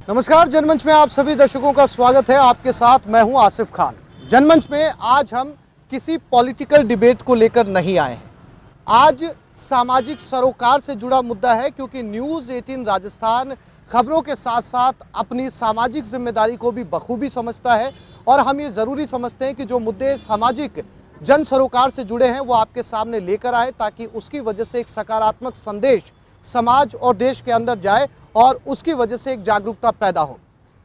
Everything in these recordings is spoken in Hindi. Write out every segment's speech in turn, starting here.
नमस्कार, जनमंच में आप सभी दर्शकों का स्वागत है। आपके साथ मैं हूं आसिफ खान। जनमंच में आज हम किसी पॉलिटिकल डिबेट को लेकर नहीं आए हैं। आज सामाजिक सरोकार से जुड़ा मुद्दा है, क्योंकि न्यूज़ 18 राजस्थान खबरों के साथ साथ अपनी सामाजिक जिम्मेदारी को भी बखूबी समझता है और हम ये ज़रूरी समझते हैं कि जो मुद्दे सामाजिक जन सरोकार से जुड़े हैं वो आपके सामने लेकर आए, ताकि उसकी वजह से एक सकारात्मक संदेश समाज और देश के अंदर जाए और उसकी वजह से एक जागरूकता पैदा हो।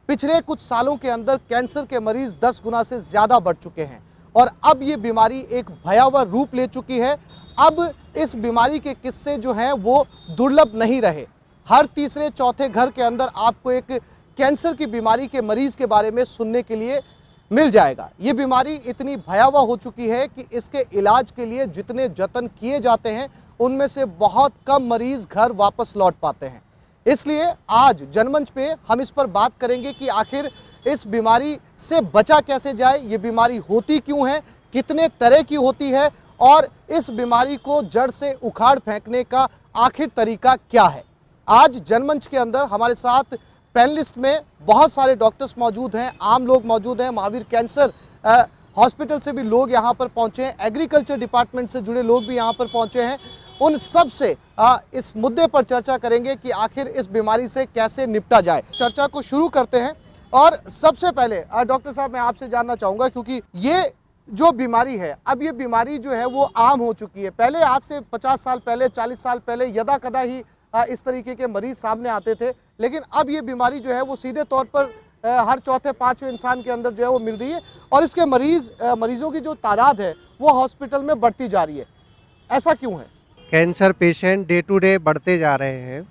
पिछले कुछ सालों के अंदर कैंसर के मरीज 10 गुना से ज़्यादा बढ़ चुके हैं और अब ये बीमारी एक भयावह रूप ले चुकी है। अब इस बीमारी के किस्से जो हैं वो दुर्लभ नहीं रहे। हर तीसरे चौथे घर के अंदर आपको एक कैंसर की बीमारी के मरीज के बारे में सुनने के लिए मिल जाएगा। ये बीमारी इतनी भयावह हो चुकी है कि इसके इलाज के लिए जितने जतन किए जाते हैं उनमें से बहुत कम मरीज घर वापस लौट पाते हैं। इसलिए आज जनमंच पे हम इस पर बात करेंगे कि आखिर इस बीमारी से बचा कैसे जाए, ये बीमारी होती क्यों है, कितने तरह की होती है और इस बीमारी को जड़ से उखाड़ फेंकने का आखिर तरीका क्या है। आज जनमंच के अंदर हमारे साथ पैनलिस्ट में बहुत सारे डॉक्टर्स मौजूद हैं, आम लोग मौजूद हैं, महावीर कैंसर हॉस्पिटल से भी लोग यहाँ पर पहुँचे हैं, एग्रीकल्चर डिपार्टमेंट से जुड़े लोग भी यहाँ पर पहुँचे हैं। उन सब से इस मुद्दे पर चर्चा करेंगे कि आखिर इस बीमारी से कैसे निपटा जाए। चर्चा को शुरू करते हैं और सबसे पहले डॉक्टर साहब मैं आपसे जानना चाहूँगा, क्योंकि ये जो बीमारी है, अब ये बीमारी जो है वो आम हो चुकी है। पहले आज से 50 साल पहले, 40 साल पहले यदा कदा ही इस तरीके के मरीज सामने आते थे, लेकिन अब ये बीमारी जो है वो सीधे तौर पर हर चौथे पाँचवें इंसान के अंदर जो है वो मिल रही है और इसके मरीजों की जो तादाद है वो हॉस्पिटल में बढ़ती जा रही है। ऐसा क्यों है? Cancer patient day to day बढ़ते जा रहे हैं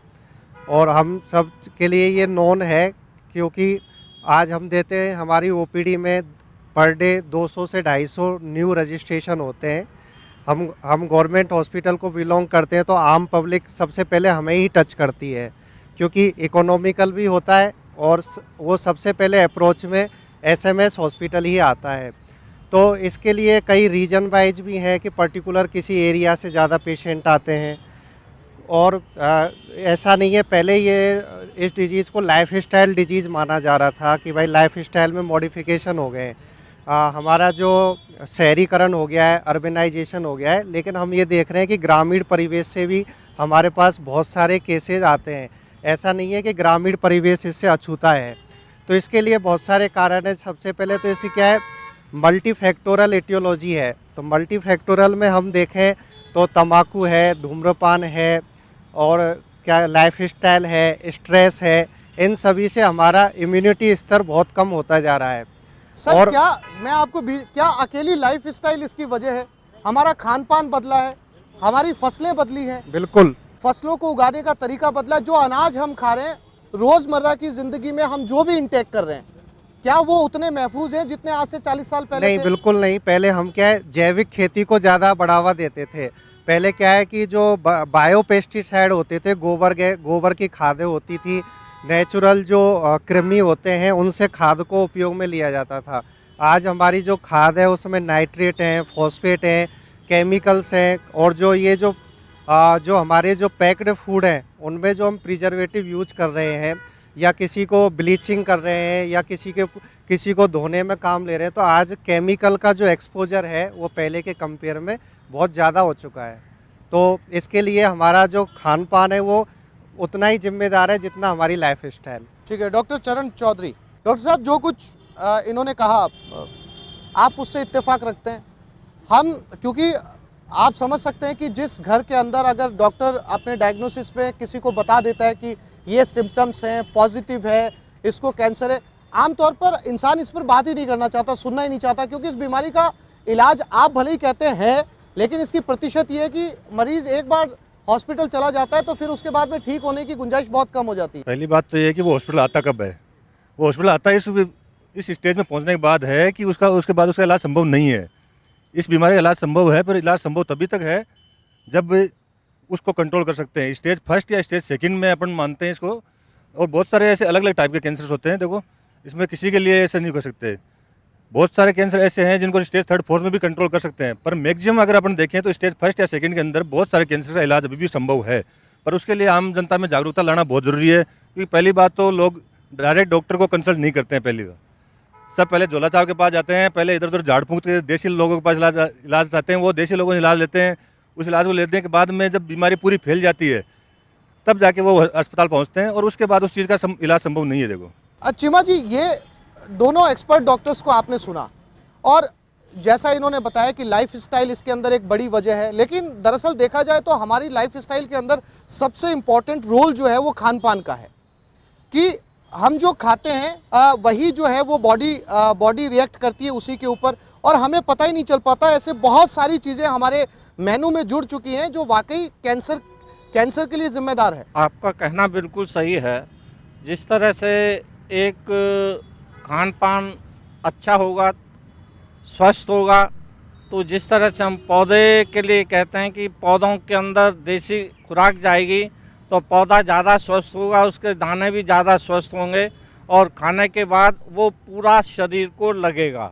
और हम सब के लिए ये नोन है, क्योंकि आज हम देते हैं हमारी ओपीडी में पर डे 200 से 250 न्यू रजिस्ट्रेशन होते हैं। हम गवर्नमेंट हॉस्पिटल को बिलोंग करते हैं, तो आम पब्लिक सबसे पहले हमें ही टच करती है, क्योंकि इकोनॉमिकल भी होता है और वो सबसे पहले अप्रोच में एसएमएस हॉस्पिटल ही आता है। तो इसके लिए कई रीजन वाइज भी हैं कि पर्टिकुलर किसी एरिया से ज़्यादा पेशेंट आते हैं और ऐसा नहीं है। पहले ये इस डिजीज़ को लाइफ स्टाइल डिजीज़ माना जा रहा था कि भाई लाइफ स्टाइल में मॉडिफिकेशन हो गए, हमारा जो शहरीकरण हो गया है, अर्बनाइजेशन हो गया है, लेकिन हम ये देख रहे हैं कि ग्रामीण परिवेश से भी हमारे पास बहुत सारे केसेस आते हैं। ऐसा नहीं है कि ग्रामीण परिवेश इससे अछूता है। तो इसके लिए बहुत सारे कारण हैं। सबसे पहले तो इसकी क्या है, मल्टीफैक्टोरल एटियोलॉजी है। तो मल्टीफैक्टोरल में हम देखें तो तंबाकू है, धूम्रपान है और क्या लाइफ स्टाइल है, स्ट्रेस है, इन सभी से हमारा इम्यूनिटी स्तर बहुत कम होता जा रहा है। सर और क्या मैं आपको क्या अकेली लाइफ स्टाइल इसकी वजह है? हमारा खान पान बदला है, हमारी फसलें बदली हैं, बिल्कुल फसलों को उगाने का तरीका बदला, जो अनाज हम खा रहे हैं रोजमर्रा की जिंदगी में हम जो भी इंटेक कर रहे हैं, क्या वो उतने महफूज हैं जितने आज से 40 साल पहले नहीं थे? बिल्कुल नहीं। पहले हम क्या है, जैविक खेती को ज़्यादा बढ़ावा देते थे। पहले क्या है कि जो बायो पेस्टिसाइड होते थे, गोबर की खादें होती थी, नेचुरल जो कृमि होते हैं उनसे खाद को उपयोग में लिया जाता था। आज हमारी जो खाद है उसमें नाइट्रेट हैं, फॉस्फेट हैं, केमिकल्स हैं और जो ये जो हमारे जो पैक्ड फूड हैं उनमें जो हम प्रिजर्वेटिव यूज कर रहे हैं या किसी को ब्लीचिंग कर रहे हैं या किसी को धोने में काम ले रहे हैं, तो आज केमिकल का जो एक्सपोजर है वो पहले के कंपेयर में बहुत ज़्यादा हो चुका है। तो इसके लिए हमारा जो खान पान है वो उतना ही जिम्मेदार है जितना हमारी लाइफ स्टाइल। ठीक है, डॉक्टर चरण चौधरी। डॉक्टर साहब, जो कुछ इन्होंने कहा आप उससे इत्तेफाक रखते हैं? हम, क्योंकि आप समझ सकते हैं कि जिस घर के अंदर अगर डॉक्टर अपने डायग्नोसिस में किसी को बता देता है कि ये सिम्टम्स हैं, पॉजिटिव है, इसको कैंसर है, आमतौर पर इंसान इस पर बात ही नहीं करना चाहता, सुनना ही नहीं चाहता, क्योंकि इस बीमारी का इलाज आप भले ही कहते हैं, लेकिन इसकी प्रतिशत ये है कि मरीज एक बार हॉस्पिटल चला जाता है तो फिर उसके बाद में ठीक होने की गुंजाइश बहुत कम हो जाती है। पहली बात तो ये है कि वो हॉस्पिटल आता कब है। वो हॉस्पिटल आता इस स्टेज में पहुंचने के बाद है कि उसके बाद उसका इलाज संभव नहीं है। इस बीमारी का इलाज संभव है, पर इलाज संभव तभी तक है जब उसको कंट्रोल कर सकते हैं। स्टेज फर्स्ट या स्टेज सेकंड में अपन मानते हैं इसको, और बहुत सारे ऐसे अलग अलग टाइप के कैंसर्स होते हैं। देखो, इसमें किसी के लिए ऐसे नहीं कर सकते। बहुत सारे कैंसर ऐसे हैं जिनको स्टेज थर्ड फोर्थ में भी कंट्रोल कर सकते हैं, पर मैक्सिमम अगर अपन देखें तो स्टेज फर्स्ट या सेकंड के अंदर बहुत सारे कैंसर का इलाज अभी भी संभव है। पर उसके लिए आम जनता में जागरूकता लाना बहुत ज़रूरी है, क्योंकि पहली बात तो लोग डायरेक्ट डॉक्टर को कंसल्ट नहीं करते हैं। पहली बार सब पहले झोला साहब के पास जाते हैं, पहले इधर उधर झाड़ फूंक के देसी लोगों के पास इलाज चाहते हैं, वो देसी लोगों से इलाज लेते हैं। उस इलाज को लेने के बाद में जब बीमारी पूरी फैल जाती है तब जाके वो अस्पताल पहुंचते हैं, और उसके बाद उस चीज़ का इलाज संभव नहीं है। देखो चीमा जी, ये दोनों एक्सपर्ट डॉक्टर्स को आपने सुना, और जैसा इन्होंने बताया कि लाइफ स्टाइल इसके अंदर एक बड़ी वजह है, लेकिन दरअसल देखा जाए तो हमारी लाइफ स्टाइल के अंदर सबसे इम्पॉर्टेंट रोल जो है वो खान पान का है, कि हम जो खाते हैं वही जो है वो बॉडी रिएक्ट करती है उसी के ऊपर, और हमें पता ही नहीं चल पाता। ऐसे बहुत सारी चीज़ें हमारे मेनू में जुड़ चुकी हैं जो वाकई कैंसर के लिए जिम्मेदार है। आपका कहना बिल्कुल सही है। जिस तरह से एक खान पान अच्छा होगा, स्वस्थ होगा, तो जिस तरह से हम पौधे के लिए कहते हैं कि पौधों के अंदर देसी खुराक जाएगी तो पौधा ज़्यादा स्वस्थ होगा, उसके दाने भी ज़्यादा स्वस्थ होंगे और खाने के बाद वो पूरा शरीर को लगेगा।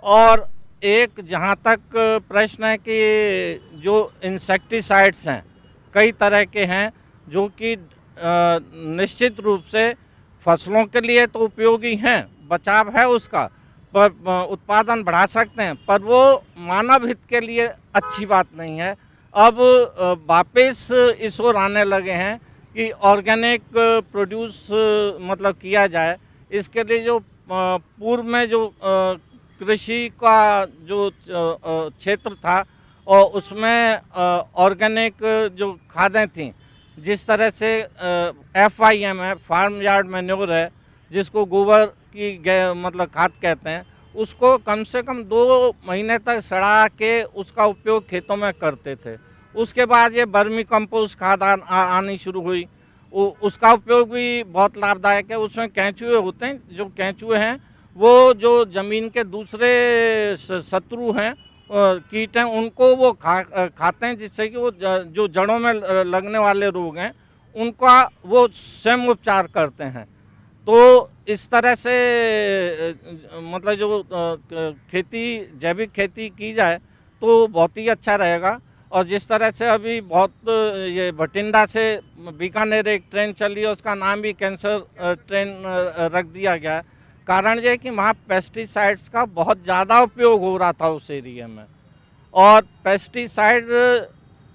और एक जहाँ तक प्रश्न है कि जो इंसेक्टिसाइड्स हैं कई तरह के हैं जो कि निश्चित रूप से फसलों के लिए तो उपयोगी हैं, बचाव है उसका, पर उत्पादन बढ़ा सकते हैं, पर वो मानव हित के लिए अच्छी बात नहीं है। अब वापस इस ओर आने लगे हैं कि ऑर्गेनिक प्रोड्यूस मतलब किया जाए। इसके लिए जो पूर्व में जो कृषि का जो क्षेत्र था और उसमें ऑर्गेनिक जो खादें थीं, जिस तरह से FIM है, फार्म यार्ड मैन्योर है, जिसको गोबर की मतलब खाद कहते हैं, उसको कम से कम 2 महीने तक सड़ा के उसका उपयोग खेतों में करते थे। उसके बाद ये वर्मी कंपोस्ट खाद आनी शुरू हुई, उसका उपयोग भी बहुत लाभदायक है। उसमें केंचुए होते हैं, जो केंचुए हैं वो जो ज़मीन के दूसरे शत्रु हैं, कीट हैं, उनको वो खाते हैं, जिससे कि वो जो जड़ों में लगने वाले रोग हैं उनका वो स्वयं उपचार करते हैं। तो इस तरह से मतलब जो खेती जैविक खेती की जाए तो बहुत ही अच्छा रहेगा। और जिस तरह से अभी बहुत ये भटिंडा से बीकानेर एक ट्रेन चली है, उसका नाम भी कैंसर ट्रेन रख दिया गया है। कारण ये है कि वहाँ पेस्टिसाइड्स का बहुत ज़्यादा उपयोग हो रहा था उस एरिया में, और पेस्टिसाइड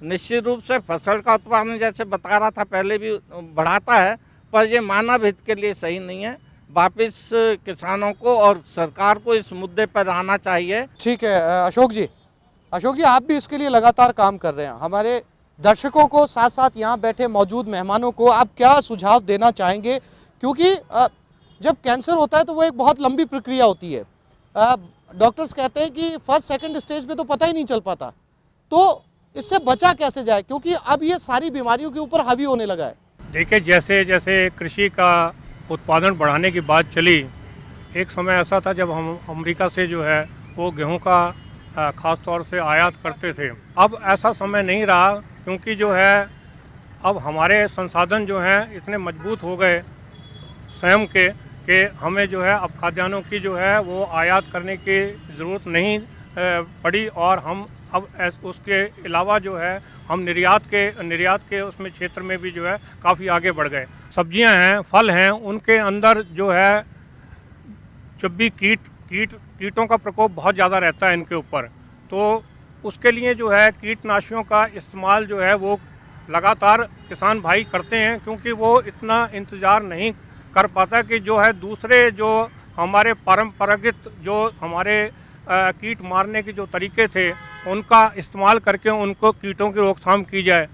निश्चित रूप से फसल का उत्पादन जैसे बता रहा था पहले भी बढ़ाता है, पर ये मानव हित के लिए सही नहीं है। वापस किसानों को और सरकार को इस मुद्दे पर आना चाहिए। ठीक है अशोक जी, आप भी इसके लिए लगातार काम कर रहे हैं। हमारे दर्शकों को, साथ साथ यहाँ बैठे मौजूद मेहमानों को आप क्या सुझाव देना चाहेंगे? क्योंकि जब कैंसर होता है तो वो एक बहुत लंबी प्रक्रिया होती है। डॉक्टर्स कहते हैं कि फर्स्ट सेकंड स्टेज पे तो पता ही नहीं चल पाता, तो इससे बचा कैसे जाए, क्योंकि अब ये सारी बीमारियों के ऊपर हावी होने लगा है। देखिए, जैसे जैसे कृषि का उत्पादन बढ़ाने की बात चली, एक समय ऐसा था जब हम अमेरिका से जो है वो गेहूं का ख़ास तौर से आयात करते थे। अब ऐसा समय नहीं रहा, क्योंकि जो है अब हमारे संसाधन जो हैं इतने मजबूत हो गए स्वयं के कि हमें जो है अब खाद्यान्नों की जो है वो आयात करने की ज़रूरत नहीं पड़ी, और हम अब उसके अलावा जो है हम निर्यात के उसमें क्षेत्र में भी जो है काफ़ी आगे बढ़ गए। सब्जियां हैं, फल हैं, उनके अंदर जो है जब भी कीटों का प्रकोप बहुत ज़्यादा रहता है इनके ऊपर, तो उसके लिए जो है कीटनाशियों का इस्तेमाल जो है वो लगातार किसान भाई करते हैं, क्योंकि वो इतना इंतज़ार नहीं कर पाता कि जो है दूसरे जो हमारे परंपरागत जो हमारे कीट मारने के जो तरीके थे उनका इस्तेमाल करके उनको कीटों की रोकथाम की जाए।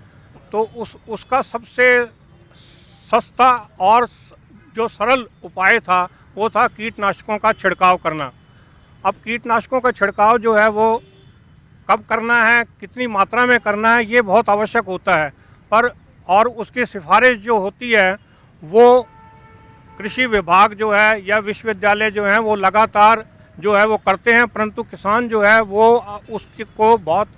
तो उसका सबसे सस्ता और जो सरल उपाय था वो था कीटनाशकों का छिड़काव करना। अब कीटनाशकों का छिड़काव जो है वो कब करना है, कितनी मात्रा में करना है, ये बहुत आवश्यक होता है, पर और उसकी सिफारिश जो होती है वो कृषि विभाग जो है या विश्वविद्यालय जो हैं वो लगातार जो है वो करते हैं, परंतु किसान जो है वो उसको बहुत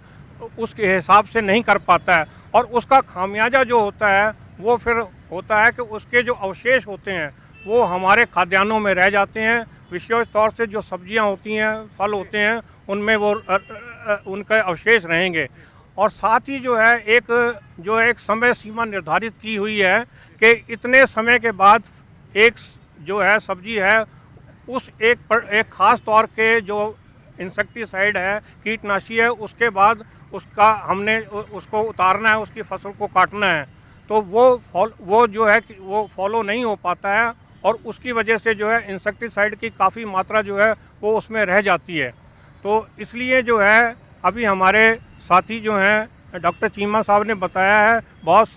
उसके हिसाब से नहीं कर पाता है, और उसका खामियाजा जो होता है वो फिर होता है कि उसके जो अवशेष होते हैं वो हमारे खाद्यान्नों में रह जाते हैं। विशेष तौर से जो सब्जियां होती हैं, फल होते हैं, उनमें वो उनके अवशेष रहेंगे। और साथ ही जो है एक समय सीमा निर्धारित की हुई है कि इतने समय के बाद एक जो है सब्जी है उस एक ख़ास तौर के जो इंसेक्टिसाइड है, कीटनाशी है, उसके बाद उसका हमने उसको उतारना है, उसकी फसल को काटना है, तो वो जो है कि वो फॉलो नहीं हो पाता है और उसकी वजह से जो है इंसेक्टिसाइड की काफ़ी मात्रा जो है वो उसमें रह जाती है। तो इसलिए जो है अभी हमारे साथी जो हैं डॉक्टर चीमा साहब ने बताया है, बहुत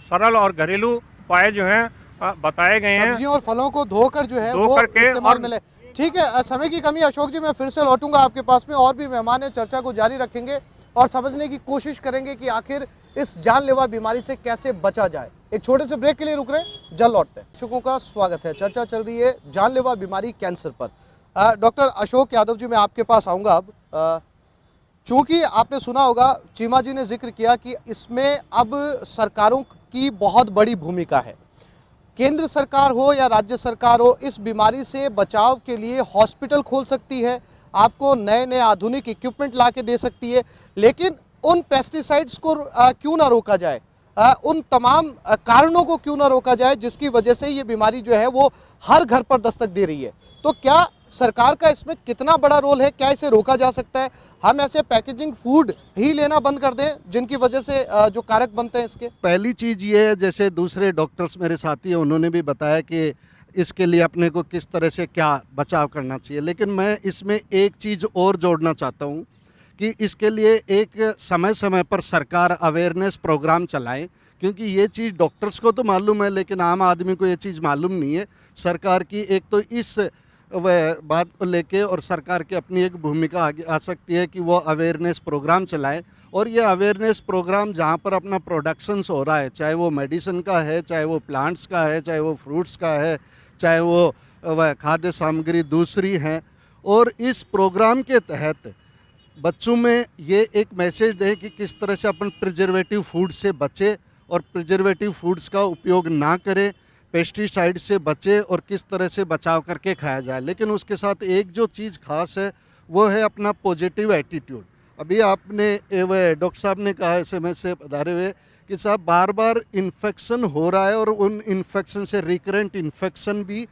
सरल और घरेलू उपाय जो हैं बताए गए हैं। सब्जियों और फलों को धोकर जो है धो वो करके इस्तेमाल और- में ले। ठीक है, समय की कमी अशोक जी, मैं फिर से लौटूंगा आपके पास में, और भी मेहमान हैं, चर्चा को जारी रखेंगे और समझने की कोशिश करेंगे कि आखिर इस जानलेवा बीमारी से कैसे बचा जाए। एक छोटे से ब्रेक के लिए रुक रहे हैं, जल्द लौटते हैं। दर्शकों का स्वागत है, चर्चा चल रही है जानलेवा बीमारी कैंसर पर। डॉक्टर अशोक यादव जी, मैं आपके पास आऊँगा अब। चूँकि आपने सुना होगा, चीमा जी ने जिक्र किया कि इसमें अब सरकारों की बहुत बड़ी भूमिका है। केंद्र सरकार हो या राज्य सरकार हो, इस बीमारी से बचाव के लिए हॉस्पिटल खोल सकती है, आपको नए नए आधुनिक इक्विपमेंट ला के दे सकती है, लेकिन उन पेस्टिसाइड्स को क्यों ना रोका जाए, उन तमाम कारणों को क्यों ना रोका जाए जिसकी वजह से ये बीमारी जो है वो हर घर पर दस्तक दे रही है। तो क्या सरकार का इसमें कितना बड़ा रोल है, क्या इसे रोका जा सकता है? हम ऐसे पैकेजिंग फूड ही लेना बंद कर दें जिनकी वजह से जो कारक बनते हैं इसके? पहली चीज़ ये है, जैसे दूसरे डॉक्टर्स मेरे साथी हैं उन्होंने भी बताया कि इसके लिए अपने को किस तरह से क्या बचाव करना चाहिए, लेकिन मैं इसमें एक चीज़ और जोड़ना चाहता हूँ कि इसके लिए एक समय समय पर सरकार अवेयरनेस प्रोग्राम चलाएं, क्योंकि ये चीज़ डॉक्टर्स को तो मालूम है लेकिन आम आदमी को ये चीज़ मालूम नहीं है। सरकार की एक तो इस वह बात को लेके और सरकार की अपनी एक भूमिका आगे आ सकती है कि वो अवेयरनेस प्रोग्राम चलाएं, और ये अवेयरनेस प्रोग्राम जहाँ पर अपना प्रोडक्शंस हो रहा है, चाहे वो मेडिसिन का है, चाहे वो प्लांट्स का है, चाहे वो फ्रूट्स का है, चाहे वो वह खाद्य सामग्री दूसरी हैं, और इस प्रोग्राम के तहत बच्चों में ये एक मैसेज दें कि किस तरह से अपन प्रिजर्वेटिव फूड से बचे और प्रिजर्वेटिव फूड्स का उपयोग ना करें, पेस्टिसाइड से बचे और किस तरह से बचाव करके खाया जाए। लेकिन उसके साथ एक जो चीज़ खास है वो है अपना पॉजिटिव एटीट्यूड। अभी आपने डॉक्टर साहब ने कहा SMS से पधारे हुए कि साहब बार बार इन्फेक्शन हो रहा है और उन इन्फेक्शन से रिकरेंट इन्फेक्शन भी,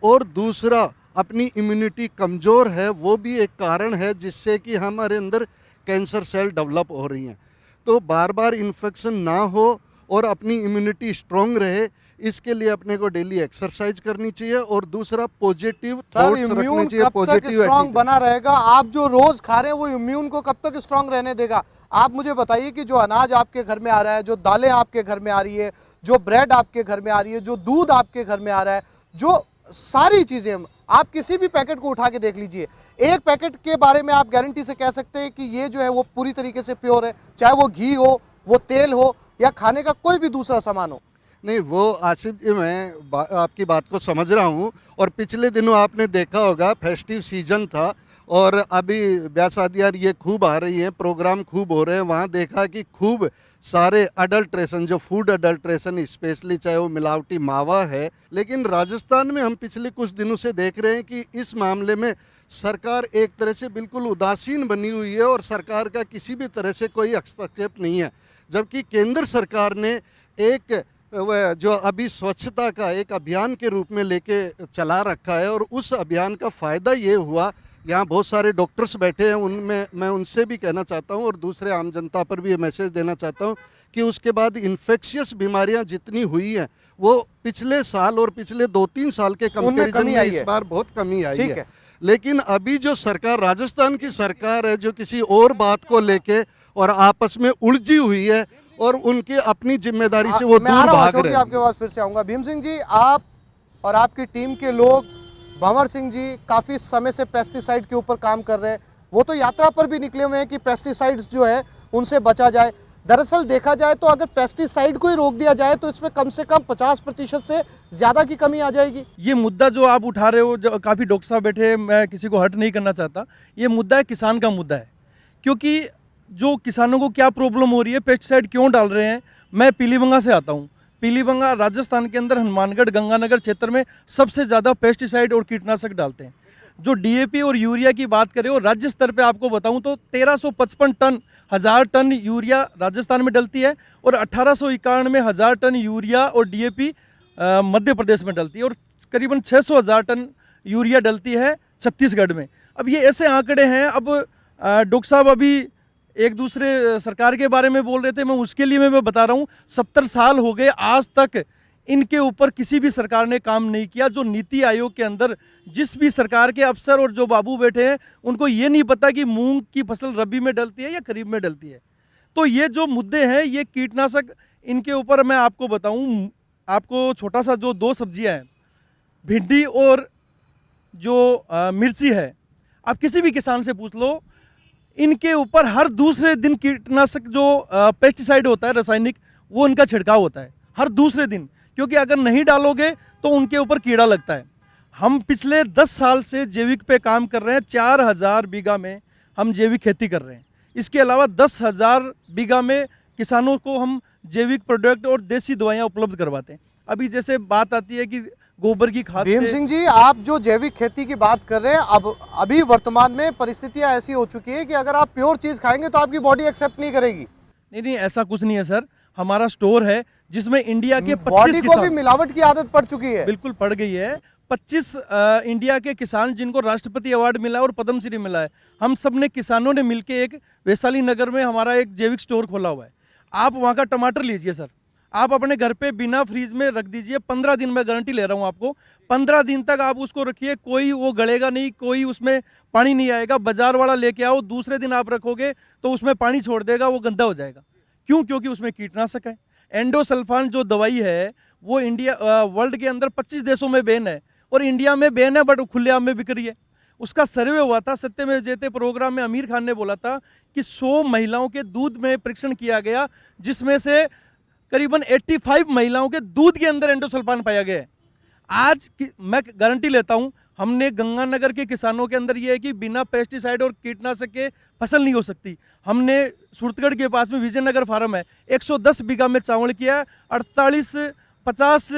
और दूसरा अपनी इम्यूनिटी कमज़ोर है, वो भी एक कारण है जिससे कि हमारे अंदर कैंसर सेल डेवलप हो रही हैं। तो बार बार इन्फेक्शन ना हो और अपनी इम्यूनिटी स्ट्रॉन्ग रहे, इसके लिए अपने को डेली एक्सरसाइज करनी चाहिए, और दूसरा पॉजिटिव थॉट्स रखने इम्यून चाहिए। कब तक पॉजिटिव स्ट्रांग बना रहेगा? आप जो रोज खा रहे हैं वो इम्यून को कब तक स्ट्रांग रहने देगा? आप मुझे बताइए कि जो अनाज आपके घर में आ रहा है, जो दालें आपके घर में आ रही है, जो ब्रेड आपके घर में आ रही है, जो दूध आपके घर में आ रहा है, जो सारी चीजें, आप किसी भी पैकेट को उठा के देख लीजिए, एक पैकेट के बारे में आप गारंटी से कह सकते हैं कि ये जो है वो पूरी तरीके से प्योर है, चाहे वो घी हो, वो तेल हो, या खाने का कोई भी दूसरा सामान हो। नहीं, वो आसिफ जी मैं आपकी बात को समझ रहा हूँ, और पिछले दिनों आपने देखा होगा फेस्टिव सीजन था और अभी ब्याह शादियाँ ये खूब आ रही हैं, प्रोग्राम खूब हो रहे हैं, वहाँ देखा कि खूब सारे अडल्ट्रेशन, जो फूड अडल्ट्रेशन स्पेशली, चाहे वो मिलावटी मावा है, लेकिन राजस्थान में हम पिछले कुछ दिनों से देख रहे हैं कि इस मामले में सरकार एक तरह से बिल्कुल उदासीन बनी हुई है और सरकार का किसी भी तरह से कोई हस्तक्षेप नहीं है। जबकि केंद्र सरकार ने एक जो अभी स्वच्छता का एक अभियान के रूप में लेके चला रखा है, और उस अभियान का फ़ायदा ये हुआ, यहाँ बहुत सारे डॉक्टर्स बैठे हैं, उनमें मैं उनसे भी कहना चाहता हूँ और दूसरे आम जनता पर भी ये मैसेज देना चाहता हूँ कि उसके बाद इन्फेक्शियस बीमारियाँ जितनी हुई हैं वो पिछले साल और पिछले 2-3 साल के कंपैरिजन में इस बार बहुत कमी आई है। लेकिन अभी जो सरकार, राजस्थान की सरकार है, जो किसी और बात को लेके और आपस में उलझी हुई है और उनकी अपनी जिम्मेदारी से वो दूर भाग रहे हैं। आपके पास फिर से आऊंगा। भीम सिंह जी, आप और आपकी टीम के लोग, भंवर सिंह जी, काफ़ी समय से पेस्टिसाइड के ऊपर काम कर रहे हैं, वो तो यात्रा पर भी निकले हुए हैं कि पेस्टिसाइड्स जो है उनसे बचा जाए। दरअसल देखा जाए तो अगर पेस्टिसाइड को ही रोक दिया जाए तो इसमें कम से कम 50% से ज़्यादा की कमी आ जाएगी। ये मुद्दा जो आप उठा रहे हो, जो काफ़ी डॉक्टर साहब बैठे, मैं किसी को हर्ट नहीं करना चाहता, ये मुद्दा है किसान का मुद्दा है। क्योंकि जो किसानों को क्या प्रॉब्लम हो रही है, पेस्टिसाइड क्यों डाल रहे हैं। मैं पीलीभंगा से आता हूँ। पीलीभंगा राजस्थान के अंदर हनुमानगढ़ गंगानगर क्षेत्र में सबसे ज़्यादा पेस्टिसाइड और कीटनाशक डालते हैं। जो DAP और यूरिया की बात करें, और राज्य स्तर पे आपको बताऊं तो 1355 टन 1000 टन यूरिया राजस्थान में डलती है, और 1891 में 1000 टन यूरिया और DAP मध्य प्रदेश में डलती है, और करीबन 600,000 टन यूरिया डलती है छत्तीसगढ़ में। अब ये ऐसे आंकड़े हैं। अब डॉक्टर साहब अभी एक दूसरे सरकार के बारे में बोल रहे थे, मैं उसके लिए मैं बता रहा हूँ 70 साल हो गए आज तक इनके ऊपर किसी भी सरकार ने काम नहीं किया। जो नीति आयोग के अंदर जिस भी सरकार के अफसर और जो बाबू बैठे हैं उनको ये नहीं पता कि मूंग की फसल रबी में डलती है या खरीफ में डलती है। तो ये जो मुद्दे हैं, ये कीटनाशक, इनके ऊपर मैं आपको बताऊं, आपको छोटा सा जो 2 सब्जियां हैं, भिंडी और जो मिर्ची है, आप किसी भी किसान से पूछ लो, इनके ऊपर हर दूसरे दिन कीटनाशक जो पेस्टिसाइड होता है रासायनिक, वो इनका छिड़काव होता है हर दूसरे दिन, क्योंकि अगर नहीं डालोगे तो उनके ऊपर कीड़ा लगता है। हम पिछले 10 साल से जैविक पे काम कर रहे हैं। 4000 बीघा में हम जैविक खेती कर रहे हैं। इसके अलावा 10,000 बीघा में किसानों को हम जैविक प्रोडक्ट और देसी दवाइयाँ उपलब्ध करवाते हैं। अभी जैसे बात आती है कि गोबर की खाद भीम से, सिंह जी, आप जो जैविक खेती की बात कर रहे हैं, अब अभी वर्तमान में परिस्थितियां ऐसी हो चुकी है कि अगर आप प्योर चीज खाएंगे तो आपकी बॉडी एक्सेप्ट नहीं करेगी। नहीं, ऐसा कुछ नहीं है सर। हमारा स्टोर है जिसमें इंडिया के 25 बॉडी को भी किसान, मिलावट की आदत पड़ चुकी है। बिल्कुल पड़ गई है। 25 इंडिया के किसान जिनको राष्ट्रपति अवार्ड मिला है और पद्मश्री मिला है, हम सब ने किसानों ने मिलकर एक वैशाली नगर में हमारा एक जैविक स्टोर खोला हुआ है। आप वहाँ का टमाटर लीजिए सर, आप अपने घर पे बिना फ्रीज में रख दीजिए, 15 दिन में गारंटी ले रहा हूँ आपको, 15 दिन तक आप उसको रखिए, कोई वो गलेगा नहीं, कोई उसमें पानी नहीं आएगा। बाजार वाला लेके आओ, दूसरे दिन आप रखोगे तो उसमें पानी छोड़ देगा, वो गंदा हो जाएगा। क्यों? क्योंकि उसमें कीटनाशक है। एंडोसल्फान जो दवाई है वो इंडिया वर्ल्ड के अंदर 25 देशों में बैन है और इंडिया में बैन है, बट खुलेआम में बिक रही है। उसका सर्वे हुआ था सत्यमेव जयते प्रोग्राम में, आमिर खान ने बोला था कि 100 महिलाओं के दूध में परीक्षण किया गया, जिसमें से करीबन 85 महिलाओं के दूध के अंदर एंडोसल्फान पाया गया है। आज मैं गारंटी लेता हूं, हमने गंगानगर के किसानों के अंदर यह है कि बिना पेस्टिसाइड और कीटनाशक के फसल नहीं हो सकती। हमने सूरतगढ़ के पास में विजयनगर फार्म है, 110 बीघा में चावल किया, 48-50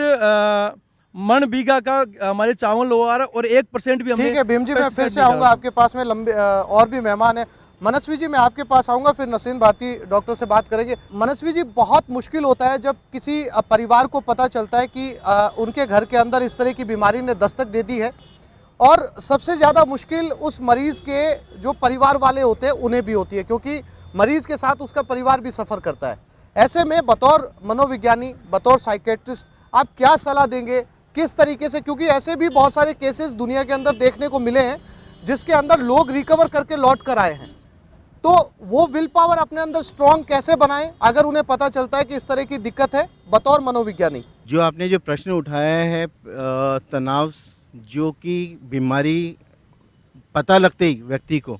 मन बीघा का हमारे चावल हुआ और 1% भी हमने। ठीक है भीम जी, मैं फिर से आऊंगा आपके पास में, लंबे और भी मेहमान है। मनस्वी जी, मैं आपके पास आऊंगा, फिर नसीन भारती डॉक्टर से बात करेंगे। मनस्वी जी, बहुत मुश्किल होता है जब किसी परिवार को पता चलता है कि उनके घर के अंदर इस तरह की बीमारी ने दस्तक दे दी है, और सबसे ज़्यादा मुश्किल उस मरीज़ के जो परिवार वाले होते हैं उन्हें भी होती है, क्योंकि मरीज़ के साथ उसका परिवार भी सफ़र करता है। ऐसे में बतौर मनोविज्ञानी, बतौर साइकेट्रिस्ट, आप क्या सलाह देंगे, किस तरीके से, क्योंकि ऐसे भी बहुत सारे केसेस दुनिया के अंदर देखने को मिले हैं जिसके अंदर लोग रिकवर करके लौट कर आए हैं, तो वो विल पावर अपने अंदर स्ट्रॉन्ग कैसे बनाएं अगर उन्हें पता चलता है कि इस तरह की दिक्कत है, बतौर मनोविज्ञानी? जो आपने जो प्रश्न उठाया है, तनाव जो कि बीमारी पता लगते ही व्यक्ति को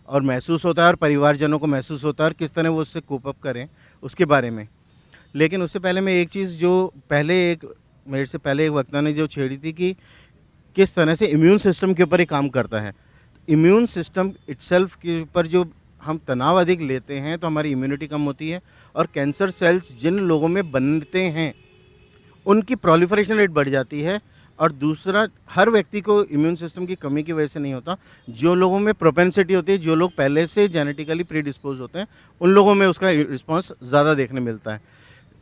और महसूस होता है और परिवारजनों को महसूस होता है और किस तरह वो उससे कोप अप करें उसके बारे में। लेकिन उससे पहले मैं एक चीज़ जो मेरे से पहले एक वक्ता ने जो छेड़ी थी कि किस तरह से इम्यून सिस्टम के ऊपर ही काम करता है। इम्यून सिस्टम इटसेल्फ के ऊपर जो हम तनाव अधिक लेते हैं तो हमारी इम्यूनिटी कम होती है और कैंसर सेल्स जिन लोगों में बनते हैं उनकी प्रोलिफरेशन रेट बढ़ जाती है। और दूसरा, हर व्यक्ति को इम्यून सिस्टम की कमी की वजह से नहीं होता। जो लोगों में प्रोपेंसिटी होती है, जो लोग पहले से जेनेटिकली प्रीडिस्पोज होते हैं, उन लोगों में उसका रिस्पॉन्स ज़्यादा देखने मिलता है,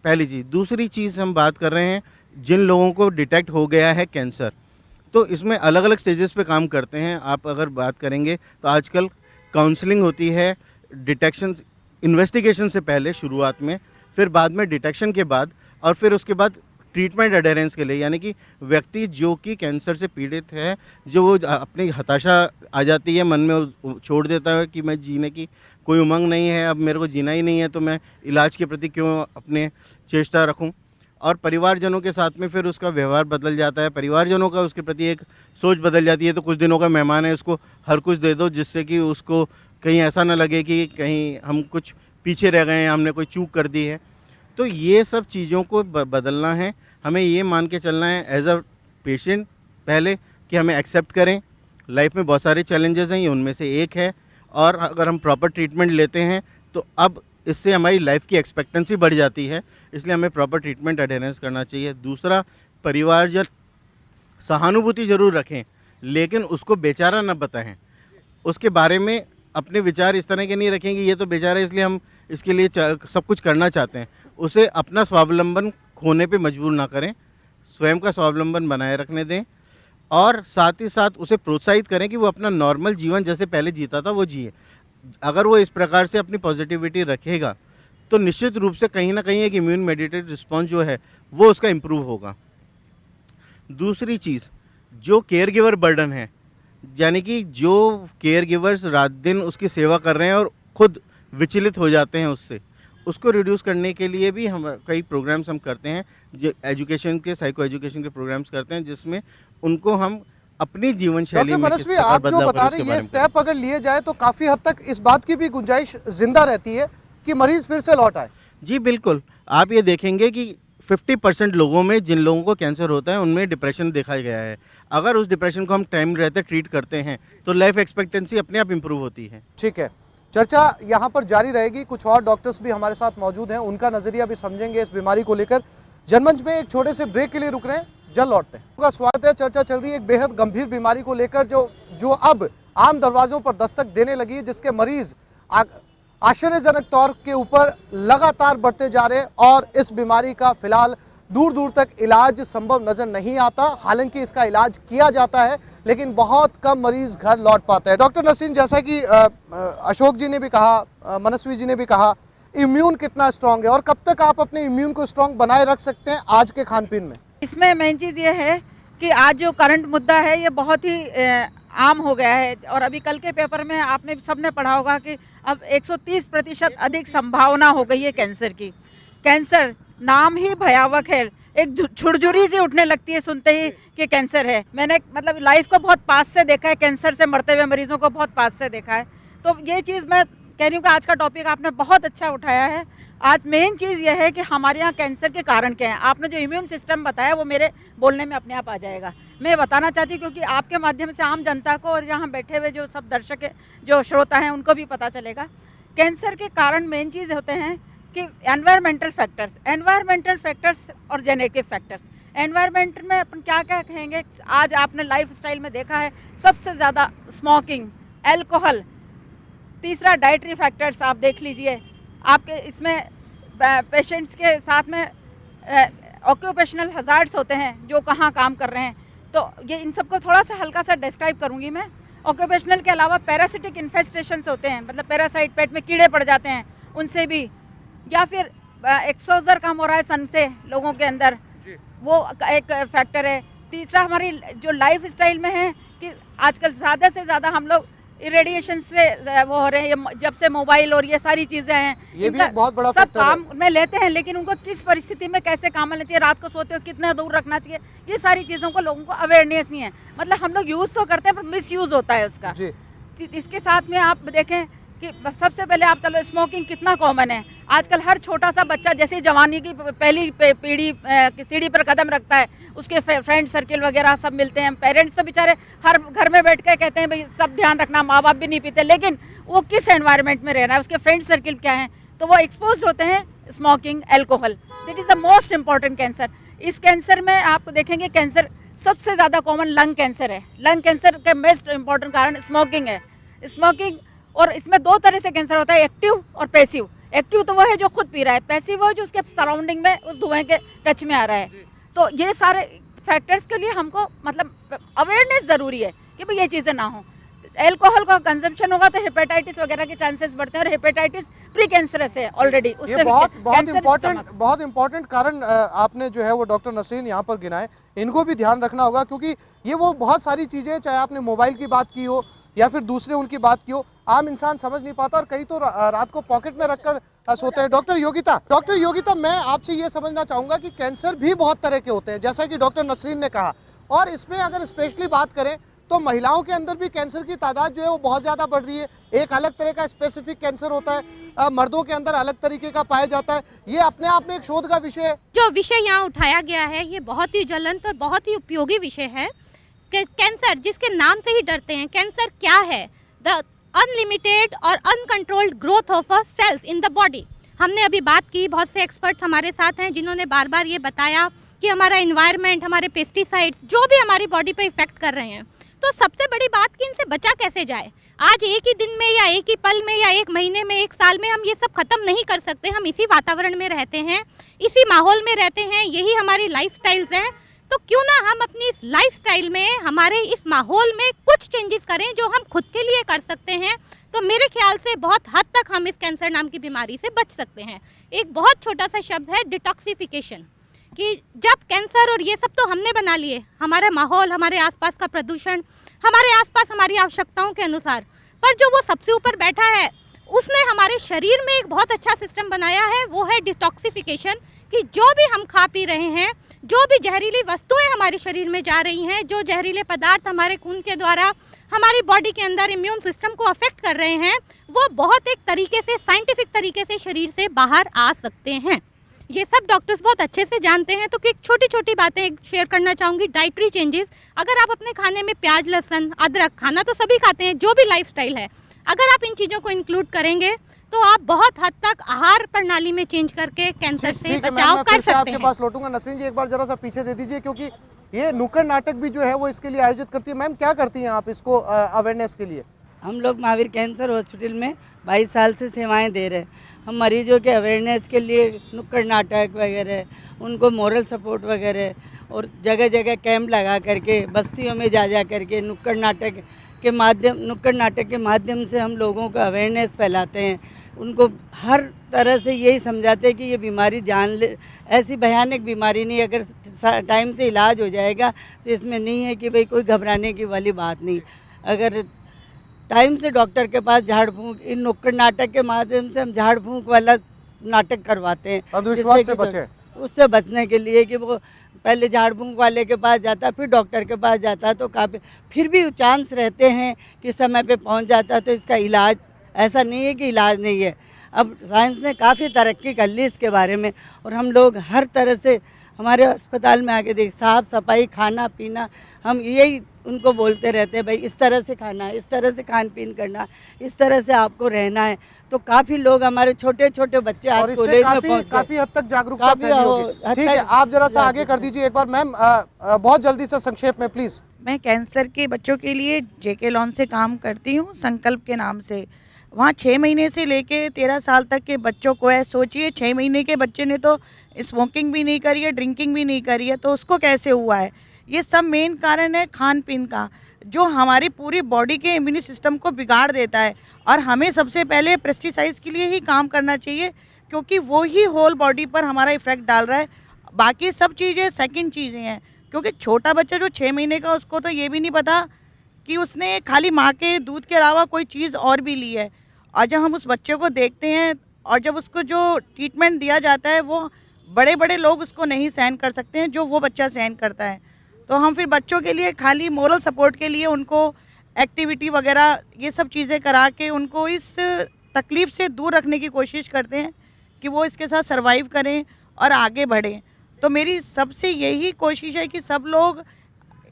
पहली चीज़। दूसरी चीज़ हम बात कर रहे हैं जिन लोगों को डिटेक्ट हो गया है कैंसर, तो इसमें अलग अलग स्टेजेस पे काम करते हैं। आप अगर बात करेंगे तो आजकल काउंसलिंग होती है डिटेक्शन, इन्वेस्टिगेशन से पहले शुरुआत में, फिर बाद में डिटेक्शन के बाद, और फिर उसके बाद ट्रीटमेंट एडेरेंस के लिए, यानी कि व्यक्ति जो कि कैंसर से पीड़ित है, जो वो अपनी हताशा आ जाती है मन में, छोड़ देता है कि मैं जीने की कोई उमंग नहीं है, अब मेरे को जीना ही नहीं है, तो मैं इलाज के प्रति क्यों अपने चेष्टा रखूं। और परिवारजनों के साथ में फिर उसका व्यवहार बदल जाता है, परिवारजनों का उसके प्रति एक सोच बदल जाती है। तो कुछ दिनों का मेहमान है, उसको हर कुछ दे दो जिससे कि उसको कहीं ऐसा ना लगे कि कहीं हम कुछ पीछे रह गए हैं, हमने कोई चूक कर दी है। तो ये सब चीज़ों को बदलना है। हमें ये मान के चलना है एज अ पेशेंट पहले कि हमें एक्सेप्ट करें, लाइफ में बहुत सारे चैलेंजेस हैं, ये उनमें से एक है। और अगर हम प्रॉपर ट्रीटमेंट लेते हैं तो अब इससे हमारी लाइफ की एक्सपेक्टेंसी बढ़ जाती है, इसलिए हमें प्रॉपर ट्रीटमेंट एडेरेंस करना चाहिए। दूसरा, परिवारजन सहानुभूति ज़रूर रखें, लेकिन उसको बेचारा न बताएं। उसके बारे में अपने विचार इस तरह के नहीं रखेंगे ये तो बेचारा इसलिए हम इसके लिए सब कुछ करना चाहते हैं। उसे अपना स्वावलंबन खोने पे मजबूर ना करें, स्वयं का स्वावलंबन बनाए रखने दें और साथ ही साथ उसे प्रोत्साहित करें कि वो अपना नॉर्मल जीवन जैसे पहले जीता था वो जिए। अगर वो इस प्रकार से अपनी पॉजिटिविटी रखेगा तो निश्चित रूप से कहीं ना कहीं एक इम्यून मेडिटेड रिस्पॉन्स जो है वो उसका इम्प्रूव होगा। दूसरी चीज़, जो केयर गिवर बर्डन है, यानी कि जो केयर गिवर्स रात दिन उसकी सेवा कर रहे हैं और खुद विचलित हो जाते हैं उससे, उसको रिड्यूस करने के लिए भी हम कई प्रोग्राम्स हम करते हैं, जो एजुकेशन के साइको एजुकेशन के प्रोग्राम्स करते हैं, जिसमें उनको हम अपनी जीवन शैली डॉक्टर में मनस्वी, आप जो बता रहे हैं ये स्टेप अगर लिए जाए तो काफी हद तक इस बात की भी गुंजाइश जिंदा रहती है कि मरीज फिर से लौट आए। जी बिल्कुल, आप ये देखेंगे कि 50% लोगों में, जिन लोगों को कैंसर होता है, उनमें डिप्रेशन देखा गया है। अगर उस डिप्रेशन को हम टाइम रहते ट्रीट करते हैं तो लाइफ एक्सपेक्टेंसी अपने आप इम्प्रूव होती है। ठीक है, चर्चा यहाँ पर जारी रहेगी। कुछ और डॉक्टर्स भी हमारे साथ मौजूद हैं, उनका नजरिया भी समझेंगे इस बीमारी को लेकर। जनमंच में एक छोटे से ब्रेक के लिए रुक रहे हैं, जल्द लौटते हैं। आपका स्वागत है। चर्चा चल रही है एक बेहद गंभीर बीमारी को लेकर जो अब आम दरवाजों पर दस्तक देने लगी है, जिसके मरीज आश्चर्यजनक तौर के ऊपर लगातार बढ़ते जा रहे हैं और इस बीमारी का फिलहाल दूर दूर तक इलाज संभव नजर नहीं आता। हालांकि इसका इलाज किया जाता है लेकिन बहुत कम मरीज घर लौट पाते हैं। डॉक्टर नसीन, जैसा कि अशोक जी ने भी कहा, मनस्वी जी ने भी कहा, इम्यून कितना स्ट्रांग है और कब तक आप अपने इम्यून को स्ट्रांग बनाए रख सकते हैं आज के खान पीन में? इसमें मेन चीज़ ये है कि आज जो करंट मुद्दा है ये बहुत ही आम हो गया है और अभी कल के पेपर में आपने सबने पढ़ा होगा कि अब 130% अधिक संभावना हो गई है कैंसर की। कैंसर नाम ही भयावह है, एक छुरछुरी सी उठने लगती है सुनते ही कि कैंसर है। मैंने मतलब लाइफ को बहुत पास से देखा है, कैंसर से मरते हुए मरीजों को बहुत पास से देखा है। तो ये चीज़ मैं कह रही हूँ कि आज का टॉपिक आपने बहुत अच्छा उठाया है। आज मेन चीज़ यह है कि हमारे यहाँ कैंसर के कारण क्या हैं। आपने जो इम्यून सिस्टम बताया वो मेरे बोलने में अपने आप आ जाएगा। मैं बताना चाहती हूँ क्योंकि आपके माध्यम से आम जनता को और यहाँ बैठे हुए जो सब दर्शक जो श्रोता हैं उनको भी पता चलेगा। कैंसर के कारण मेन चीज़ होते हैं कि एनवायरमेंटल फैक्टर्स और जेनेटिक फैक्टर्स। एनवायरमेंट में अपन क्या क्या कहेंगे, आज आपने लाइफ स्टाइल में देखा है सबसे ज़्यादा स्मोकिंग, एल्कोहल। तीसरा डाइटरी फैक्टर्स आप देख लीजिए, आपके इसमें पेशेंट्स के साथ में ऑक्यूपेशनल हजार्ड्स होते हैं जो कहाँ काम कर रहे हैं। तो ये इन सबको थोड़ा सा हल्का सा डिस्क्राइब करूँगी मैं। ऑक्यूपेशनल के अलावा पैरासिटिक इन्फेस्टेशंस होते हैं, मतलब पैरासाइट, पेट में कीड़े पड़ जाते हैं उनसे भी, या फिर एक्सपोजर कम हो रहा है सन से लोगों के अंदर, वो एक फैक्टर है। तीसरा हमारी जो लाइफ स्टाइल में है कि आजकल ज़्यादा से ज़्यादा हम लोग रेडिएशन से वो हो रहे हैं, जब से मोबाइल और ये सारी चीज़ें हैं, ये भी एक बहुत बड़ा सब फैक्टर है। काम में लेते हैं, लेकिन उनको किस परिस्थिति में कैसे काम लेना चाहिए, रात को सोते हो कितना दूर रखना चाहिए, ये सारी चीज़ों को लोगों को अवेयरनेस नहीं है। मतलब हम लोग यूज़ तो करते हैं पर मिस यूज़ होता है उसका। इसके साथ में आप देखें कि सबसे पहले आप चलो स्मोकिंग कितना कॉमन है आजकल। हर छोटा सा बच्चा जैसे जवानी की पहली पीढ़ी की सीढ़ी पर कदम रखता है, उसके फ्रेंड सर्किल वगैरह सब मिलते हैं। पेरेंट्स तो बेचारे हर घर में बैठ के कहते हैं भाई सब ध्यान रखना, माँ बाप भी नहीं पीते, लेकिन वो किस एनवायरनमेंट में रहना है, उसके फ्रेंड सर्किल क्या है, तो वो एक्सपोज होते हैं smoking, alcohol. That is the most important cancer. इस कैंसर में आप देखेंगे कैंसर सबसे ज़्यादा कॉमन लंग कैंसर है। लंग कैंसर का मोस्ट इंपॉर्टेंट कारण स्मोकिंग है। स्मोकिंग, और इसमें दो तरह से कैंसर होता है, एक्टिव और पैसिव। एक्टिव तो वो है जो खुद पी रहा है, पैसिव वो जो उसके सराउंडिंग में उस धुएं के टच में आ रहा है। तो ये सारे फैक्टर्स के लिए हमको मतलब अवेयरनेस ज़रूरी है कि भाई ये चीज़ें ना हो। एल्कोहल का कंजम्पशन होगा तो हेपेटाइटिस वगैरह के चांसेस बढ़ते हैं और हेपेटाइटिस प्री कैंसरस है ऑलरेडी। ये बहुत इंपॉर्टेंट कारण आपने जो है वो डॉक्टर नसीन यहाँ पर गिनाए, इनको भी ध्यान रखना होगा क्योंकि ये वो बहुत सारी चीज़ें, चाहे आपने मोबाइल की बात की हो या फिर दूसरे उनकी बात की हो, आम इंसान समझ नहीं पाता और कई तो रात को पॉकेट में रखकर सोते हैं। डॉक्टर योगिता, मैं आपसे ये समझना चाहूँगा कि कैंसर भी बहुत तरह के होते हैं, जैसा कि डॉक्टर नसरीन ने कहा, और इसमें अगर स्पेशली बात करें तो महिलाओं के अंदर भी कैंसर की तादाद जो है वो बहुत ज़्यादा बढ़ रही है। एक अलग तरह का स्पेसिफिक कैंसर होता है, मर्दों के अंदर अलग तरीके का पाया जाता है। ये अपने आप में एक शोध का विषय है। जो विषय यहाँ उठाया गया है ये बहुत ही ज्वलंत और बहुत ही उपयोगी विषय है। कैंसर, जिसके नाम से ही डरते हैं, कैंसर क्या है? द अनलिमिटेड और uncontrolled growth of a cells in the body. हमने अभी बात की, बहुत से एक्सपर्ट्स हमारे साथ हैं जिन्होंने बार बार ये बताया कि हमारा इन्वायरमेंट, हमारे पेस्टिसाइड्स जो भी हमारी बॉडी पे इफेक्ट कर रहे हैं, तो सबसे बड़ी बात कि इनसे बचा कैसे जाए। आज एक ही दिन में या एक ही पल में या एक महीने में, एक साल में हम ये सब खत्म नहीं कर सकते। हम इसी वातावरण में रहते हैं, इसी माहौल में रहते हैं, यही हमारी लाइफस्टाइल्स हैं। तो क्यों ना हम अपनी इस लाइफस्टाइल में, हमारे इस माहौल में कुछ चेंजेस करें जो हम खुद के लिए कर सकते हैं। तो मेरे ख्याल से बहुत हद तक हम इस कैंसर नाम की बीमारी से बच सकते हैं। एक बहुत छोटा सा शब्द है डिटॉक्सिफिकेशन, कि जब कैंसर और ये सब तो हमने बना लिए, हमारा माहौल, हमारे आसपास का प्रदूषण, हमारे आसपास हमारी आवश्यकताओं के अनुसार, पर जो वो सबसे ऊपर बैठा है उसने हमारे शरीर में एक बहुत अच्छा सिस्टम बनाया है, वो है डिटॉक्सिफिकेशन, कि जो भी हम खा पी रहे हैं, जो भी जहरीली वस्तुएं हमारे शरीर में जा रही हैं, जो जहरीले पदार्थ हमारे खून के द्वारा हमारी बॉडी के अंदर इम्यून सिस्टम को अफेक्ट कर रहे हैं, वो बहुत एक तरीके से, साइंटिफिक तरीके से शरीर से बाहर आ सकते हैं। ये सब डॉक्टर्स बहुत अच्छे से जानते हैं। तो कि छोटी छोटी बातें शेयर करना चाहूँगी, डाइटरी चेंजेस। अगर आप अपने खाने में प्याज, लहसुन, अदरक, खाना तो सभी खाते हैं, जो भी लाइफस्टाइल है, अगर आप इन चीज़ों को इंक्लूड करेंगे तो आप बहुत हद तक आहार प्रणाली में चेंज करके कैंसर से बचाव कर सकते हैं। आपके पास लौटूंगा। नसरीन जी, एक बार जरा सा पीछे दे दीजिए, क्योंकि ये नुक्कड़ नाटक भी जो है वो इसके लिए आयोजित करती है। मैम, क्या करती हैं आप इसको अवेयरनेस के लिए? हम लोग महावीर कैंसर हॉस्पिटल में 22 साल से सेवाएं दे रहे हैं। हम मरीजों के अवेयरनेस के लिए नुक्कड़ नाटक वगैरह, उनको मोरल सपोर्ट वगैरह और जगह जगह कैंप लगा करके, बस्तियों में जा करके नुक्कड़ नाटक के माध्यम से हम लोगों का अवेयरनेस फैलाते हैं। उनको हर तरह से यही समझाते हैं कि ये बीमारी ऐसी भयानक बीमारी नहीं, अगर टाइम से इलाज हो जाएगा तो इसमें नहीं है कि भाई कोई घबराने की वाली बात नहीं। अगर टाइम से डॉक्टर के पास झाड़ फूंक, इन नुक्कड़ नाटक के माध्यम से हम झाड़ फूंक वाला नाटक करवाते हैं, अंधविश्वास से बचे, उससे बचने के लिए कि वो पहले झाड़ फूंक वाले के पास जाता, फिर डॉक्टर के पास जाता, तो काफ़ी फिर भी चांस रहते हैं कि समय पे पहुंच जाता। तो इसका इलाज ऐसा नहीं है कि इलाज नहीं है। अब साइंस ने काफ़ी तरक्की कर ली इसके बारे में, और हम लोग हर तरह से हमारे अस्पताल में आके देख, साफ़ सफाई, खाना पीना, हम यही उनको बोलते रहते हैं, भाई इस तरह से खाना है, इस तरह से खान पीन करना, इस तरह से आपको रहना है। तो काफ़ी लोग, हमारे छोटे छोटे बच्चे आज कॉलेज में पहुंच काफी हद तक जागरूकता फैली होगी। ठीक है, आप जरा सा आगे कर दीजिए एक बार। मैम, बहुत जल्दी से संक्षेप में प्लीज। मैं कैंसर के बच्चों के लिए जेके लॉन से काम करती हूँ, संकल्प के नाम से। वहाँ 6 महीने से लेके 13 साल तक के बच्चों को है। सोचिए, 6 महीने के बच्चे ने तो स्मोकिंग भी नहीं करी है, ड्रिंकिंग भी नहीं करी है, तो उसको कैसे हुआ है? ये सब मेन कारण है खान पीन का, जो हमारी पूरी बॉडी के इम्यून सिस्टम को बिगाड़ देता है। और हमें सबसे पहले पेस्टिसाइड्स के लिए ही काम करना चाहिए, क्योंकि वो ही होल बॉडी पर हमारा इफेक्ट डाल रहा है। बाकी सब चीज़ें सेकंड चीज़ें हैं, क्योंकि छोटा बच्चा जो 6 महीने का, उसको तो ये भी नहीं पता कि उसने खाली माँ के दूध के अलावा कोई चीज़ और भी ली है। और जब हम उस बच्चे को देखते हैं और जब उसको जो ट्रीटमेंट दिया जाता है, वो बड़े बड़े लोग उसको नहीं सहन कर सकते हैं जो वो बच्चा सहन करता है। तो हम फिर बच्चों के लिए खाली मोरल सपोर्ट के लिए उनको एक्टिविटी वगैरह ये सब चीज़ें करा के उनको इस तकलीफ़ से दूर रखने की कोशिश करते हैं कि वो इसके साथ सरवाइव करें और आगे बढ़ें। तो मेरी सबसे यही कोशिश है कि सब लोग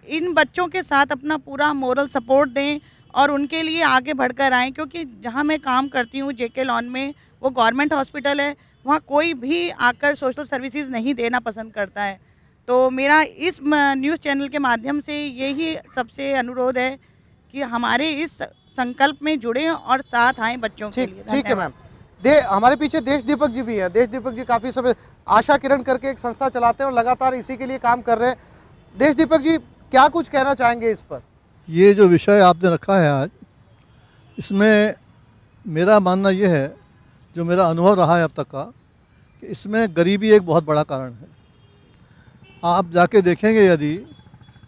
इन बच्चों के साथ अपना पूरा मोरल सपोर्ट दें और उनके लिए आगे बढ़कर आएँ, क्योंकि जहाँ मैं काम करती हूँ जेके लॉन में, वो गवर्नमेंट हॉस्पिटल है, वहाँ कोई भी आकर सोशल सर्विसेज नहीं देना पसंद करता है। तो मेरा इस न्यूज़ चैनल के माध्यम से यही सबसे अनुरोध है कि हमारे इस संकल्प में जुड़े और साथ आएँ बच्चों के लिए। ठीक है मैम। हमारे पीछे देश दीपक जी भी हैं। देश दीपक जी काफ़ी समय आशा किरण करके एक संस्था चलाते हैं और लगातार इसी के लिए काम कर रहे हैं। देश दीपक जी, क्या कुछ कहना चाहेंगे इस पर? ये जो विषय आपने रखा है आज, इसमें मेरा मानना ये है, जो मेरा अनुभव रहा है अब तक का, कि इसमें गरीबी एक बहुत बड़ा कारण है। आप जाके देखेंगे, यदि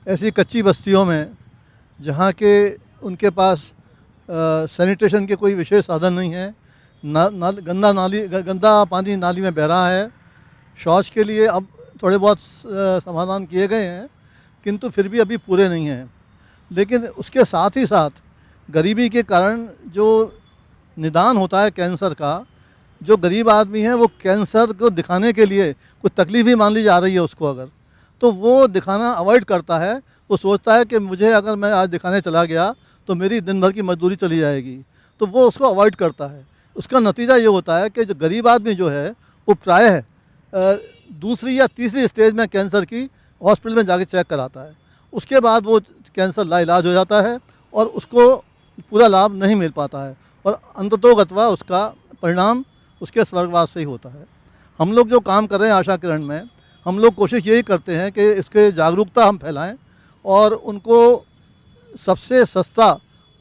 ऐसी कच्ची बस्तियों में जहाँ के उनके पास सैनिटेशन के कोई विशेष साधन नहीं है, गंदा पानी नाली में बह रहा है, शौच के लिए अब थोड़े बहुत समाधान किए गए हैं, किंतु फिर भी अभी पूरे नहीं हैं। लेकिन उसके साथ ही साथ गरीबी के कारण जो निदान होता है कैंसर का, जो गरीब आदमी है वो कैंसर को दिखाने के लिए कुछ तकलीफ ही मान ली जा रही है उसको, अगर तो वो दिखाना अवॉइड करता है। वो सोचता है कि मुझे अगर मैं आज दिखाने चला गया तो मेरी दिन भर की मजदूरी चली जाएगी, तो वो उसको अवॉइड करता है। उसका नतीजा ये होता है कि जो गरीब आदमी जो है वो प्रायः दूसरी या तीसरी स्टेज में कैंसर की हॉस्पिटल में जाके चेक कराता है। उसके बाद वो कैंसर लाइलाज हो जाता है और उसको पूरा लाभ नहीं मिल पाता है, और अंततोगत्वा उसका परिणाम उसके स्वर्गवास से ही होता है। हम लोग जो काम कर रहे हैं आशा किरण में, हम लोग कोशिश यही करते हैं कि इसके जागरूकता हम फैलाएं और उनको सबसे सस्ता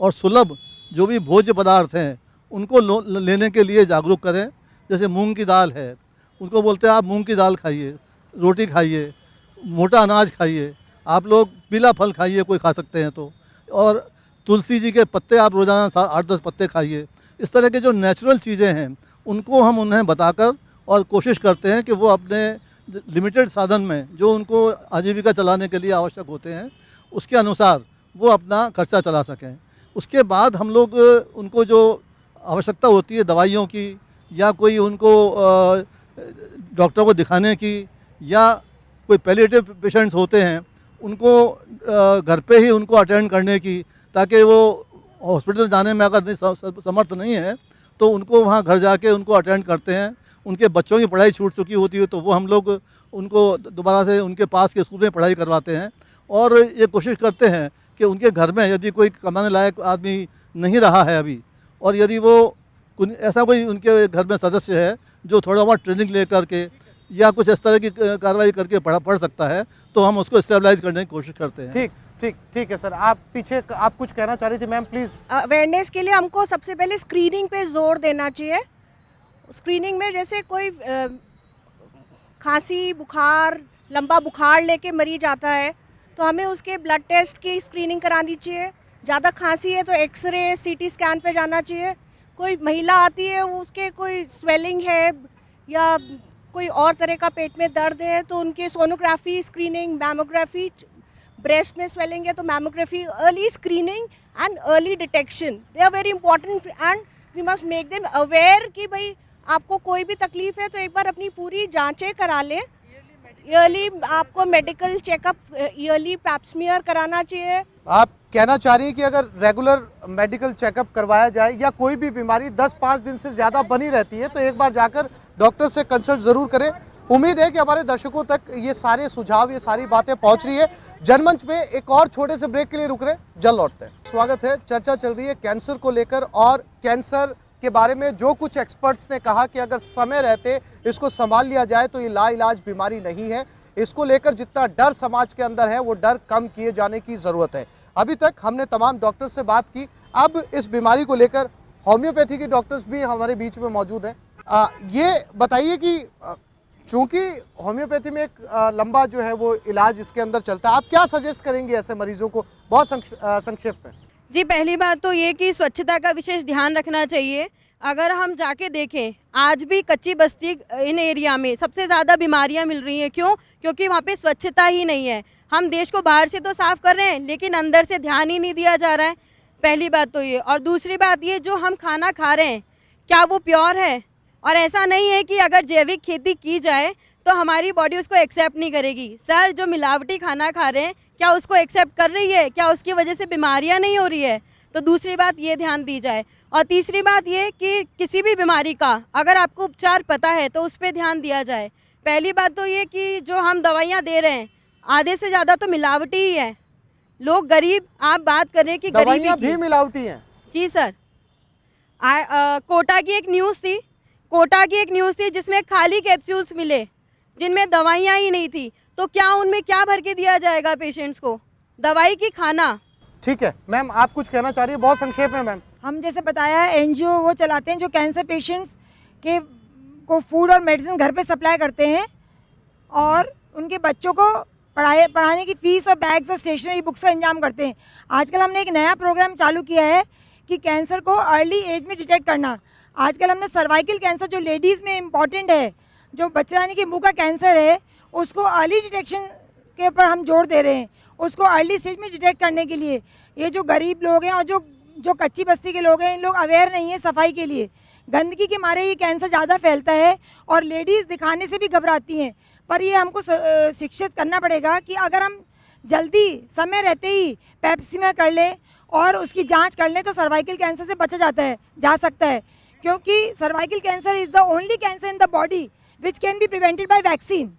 और सुलभ जो भी भोज्य पदार्थ हैं उनको लेने के लिए जागरूक करें। जैसे मूंग की दाल है, उनको बोलते हैं आप मूंग की दाल खाइए, रोटी खाइए, मोटा अनाज खाइए, आप लोग पीला फल खाइए, कोई खा सकते हैं तो, और तुलसी जी के पत्ते आप रोज़ाना 8-10 पत्ते खाइए। इस तरह के जो नेचुरल चीज़ें हैं उनको हम उन्हें बताकर और कोशिश करते हैं कि वो अपने लिमिटेड साधन में जो उनको आजीविका चलाने के लिए आवश्यक होते हैं उसके अनुसार वो अपना खर्चा चला सकें। उसके बाद हम लोग उनको जो आवश्यकता होती है दवाइयों की या कोई उनको डॉक्टर को दिखाने की या कोई पैलिएटिव पेशेंट्स होते हैं उनको घर पे ही उनको अटेंड करने की, ताकि वो हॉस्पिटल जाने में अगर नहीं समर्थ नहीं है तो उनको वहाँ घर जाके उनको अटेंड करते हैं। उनके बच्चों की पढ़ाई छूट चुकी होती है तो वो हम लोग उनको दोबारा से उनके पास के स्कूल में पढ़ाई करवाते हैं और ये कोशिश करते हैं कि उनके घर में यदि कोई कमाने लायक आदमी नहीं रहा है अभी, और यदि वो ऐसा कोई उनके घर में सदस्य है जो थोड़ा बहुत ट्रेनिंग ले करके या कुछ इस तरह की कार्रवाई करके पढ़ सकता है तो हम उसको स्टेबलाइज करने की कोशिश करते हैं। ठीक है सर। आप पीछे आप कुछ कहना चाह रही थी मैम, प्लीज़। अवेयरनेस के लिए हमको सबसे पहले स्क्रीनिंग पे जोर देना चाहिए। स्क्रीनिंग में जैसे कोई खांसी बुखार लंबा बुखार लेके मरीज आता है तो हमें उसके ब्लड टेस्ट की स्क्रीनिंग करानी चाहिए। ज़्यादा खांसी है तो एक्सरे सीटी स्कैन पे जाना चाहिए। कोई महिला आती है उसके कोई स्वेलिंग है या कोई और तरह का पेट में दर्द है तो उनके सोनोग्राफी स्क्रीनिंग, मैमोग्राफी, ब्रेस्ट में स्वेलिंग है तो mammography, early screening and early detection, they are very important and we must make them aware कि भाई आपको कोई भी तकलीफ है तो एक बार अपनी पूरी जांचें करा लें। ईयरली आपको मेडिकल चेकअप, ईयरली पैप्समियर कराना चाहिए। आप कहना चाह रही हैं कि अगर रेगुलर मेडिकल चेकअप करवाया जाए या कोई भी बीमारी 10-5 दिन से ज़्यादा बनी रहती है तो एक बार जाकर डॉक्टर से कंसल्ट ज़रूर करें। उम्मीद है कि हमारे दर्शकों तक ये सारे सुझाव, ये सारी बातें पहुंच रही है। जनमंच में एक और छोटे से ब्रेक के लिए रुक रहे, जल्द लौटते हैं। स्वागत है। चर्चा चल रही है कैंसर को लेकर और कैंसर के बारे में जो कुछ एक्सपर्ट्स ने कहा कि अगर समय रहते इसको संभाल लिया जाए तो ये लाइलाज बीमारी नहीं है। इसको लेकर जितना डर समाज के अंदर है वो डर कम किए जाने की ज़रूरत है। अभी तक हमने तमाम डॉक्टर से बात की, अब इस बीमारी को लेकर होम्योपैथी के डॉक्टर्स भी हमारे बीच में मौजूद हैं। ये बताइए कि चूँकि होम्योपैथी में एक लंबा जो है वो इलाज इसके अंदर चलता है, आप क्या सजेस्ट करेंगे ऐसे मरीजों को, बहुत संक्षेप में? जी, पहली बात तो ये कि स्वच्छता का विशेष ध्यान रखना चाहिए। अगर हम जाके देखें आज भी कच्ची बस्ती इन एरिया में सबसे ज़्यादा बीमारियां मिल रही हैं। क्यों? क्योंकि वहाँ पे स्वच्छता ही नहीं है। हम देश को बाहर से तो साफ़ कर रहे हैं लेकिन अंदर से ध्यान ही नहीं दिया जा रहा है। पहली बात तो ये, और दूसरी बात ये जो हम खाना खा रहे हैं क्या वो प्योर है? और ऐसा नहीं है कि अगर जैविक खेती की जाए तो हमारी बॉडी उसको एक्सेप्ट नहीं करेगी। सर, जो मिलावटी खाना खा रहे हैं क्या उसको एक्सेप्ट कर रही है? क्या उसकी वजह से बीमारियां नहीं हो रही है? तो दूसरी बात ये ध्यान दी जाए। और तीसरी बात ये कि किसी भी बीमारी का अगर आपको उपचार पता है तो उस पर ध्यान दिया जाए। पहली बात तो ये कि जो हम दवाइयाँ दे रहे हैं आधे से ज़्यादा तो मिलावटी ही है। लोग गरीब, आप बात कर रहे हैं कि दवाइयाँ भी मिलावटी हैं। जी सर, कोटा की एक न्यूज़ थी जिसमें खाली कैप्सूल्स मिले जिनमें दवाइयाँ ही नहीं थी। तो क्या उनमें क्या भर के दिया जाएगा पेशेंट्स को? दवाई की खाना। ठीक है मैम, आप कुछ कहना चाह रही है? बहुत संक्षेप में मैम। हम जैसे बताया एनजीओ वो चलाते हैं जो कैंसर पेशेंट्स के को फूड और मेडिसिन घर पे सप्लाई करते हैं और उनके बच्चों को पढ़ाने की फ़ीस और बैग्स और स्टेशनरी बुक्स का इंतजाम करते हैं। आजकल हमने एक नया प्रोग्राम चालू किया है कि कैंसर को अर्ली एज में डिटेक्ट करना। आजकल हमने सर्वाइकल कैंसर जो लेडीज़ में इम्पॉर्टेंट है, जो बच्चानी के मुंह का कैंसर है, उसको अर्ली डिटेक्शन के ऊपर हम जोर दे रहे हैं। उसको अर्ली स्टेज में डिटेक्ट करने के लिए ये जो गरीब लोग हैं और जो कच्ची बस्ती के लोग हैं, इन लोग अवेयर नहीं है सफाई के लिए। गंदगी के मारे ये कैंसर ज़्यादा फैलता है और लेडीज़ दिखाने से भी घबराती हैं। पर ये हमको शिक्षित करना पड़ेगा कि अगर हम जल्दी समय रहते ही पेप्सिमेर कर लें और उसकी जांच कर लें तो सर्वाइकल कैंसर से बचा जा सकता है। क्योंकि cervical cancer is the only cancer in the body which can be prevented by vaccine.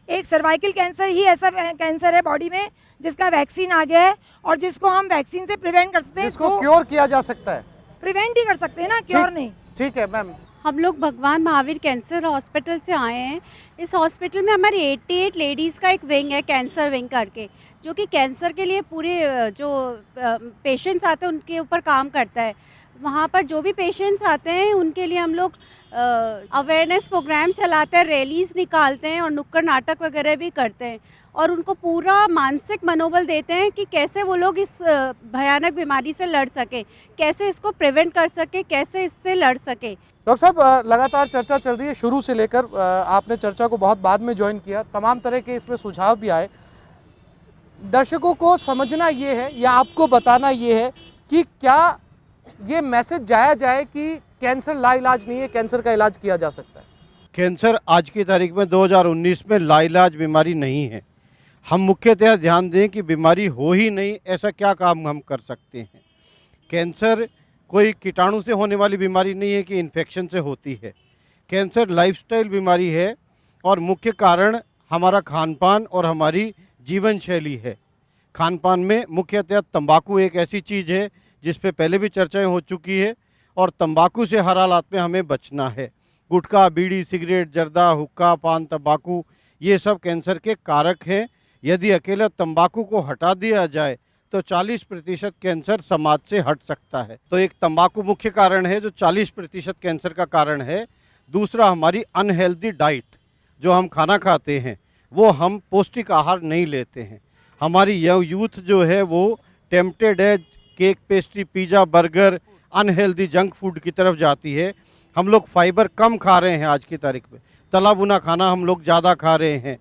एक सर्वाइकल कैंसर ही ऐसा कैंसर है बॉडी में जिसका वैक्सीन आ गया है और जिसको हम वैक्सीन से प्रिवेंट कर सकते हैं। जिसको क्योर किया जा सकता है, प्रिवेंट ही कर सकते हैं ना, क्योर नहीं। ठीक है मैम, हम लोग भगवान महावीर कैंसर हॉस्पिटल से आए हैं। इस हॉस्पिटल में हमारी 88 लेडीज़ का एक विंग है, कैंसर विंग करके, जो कि कैंसर के लिए पूरे जो पेशेंट्स आते हैं उनके ऊपर काम करता है। वहाँ पर जो भी पेशेंट्स आते हैं उनके लिए हम लोग अवेयरनेस प्रोग्राम चलाते हैं, रैलीज़ निकालते हैं और नुक्कड़ नाटक वगैरह भी करते हैं और उनको पूरा मानसिक मनोबल देते हैं कि कैसे वो लोग इस भयानक बीमारी से लड़ सकें, कैसे इसको प्रिवेंट कर सके, कैसे इससे लड़ सके। डॉक्टर साहब, लगातार चर्चा चल रही है शुरू से लेकर, आपने चर्चा को बहुत बाद में ज्वाइन किया, तमाम तरह के इसमें सुझाव भी आए। दर्शकों को समझना ये है या आपको बताना ये है कि क्या ये मैसेज जाया जाए कि कैंसर लाइलाज नहीं है, कैंसर का इलाज किया जा सकता है। कैंसर आज की तारीख में 2019 में लाइलाज बीमारी नहीं है। हम मुख्यतः ध्यान दें कि बीमारी हो ही नहीं, ऐसा क्या काम हम कर सकते हैं। कैंसर कोई कीटाणु से होने वाली बीमारी नहीं है कि इन्फेक्शन से होती है। कैंसर लाइफस्टाइल बीमारी है और मुख्य कारण हमारा खान पान और हमारी जीवन शैली है। खान पान में मुख्यतः तंबाकू एक ऐसी चीज़ है जिस पे पहले भी चर्चाएं हो चुकी है और तंबाकू से हर हालात में हमें बचना है। गुटखा, बीड़ी, सिगरेट, जर्दा, हुक्का, पान, तंबाकू, ये सब कैंसर के कारक हैं। यदि अकेला तंबाकू को हटा दिया जाए तो 40% कैंसर समाज से हट सकता है। तो एक तंबाकू मुख्य कारण है जो 40% कैंसर का कारण है। दूसरा, हमारी अनहेल्दी डाइट, जो हम खाना खाते हैं वो हम पौष्टिक आहार नहीं लेते हैं। हमारी यूथ जो है वो टेम्पटेड है cake, pastry, pizza, burger, unhealthy junk food की तरफ जाती है। हम लोग फाइबर कम खा रहे हैं आज की तारीख में, तला भुना खाना हम लोग ज़्यादा खा रहे हैं।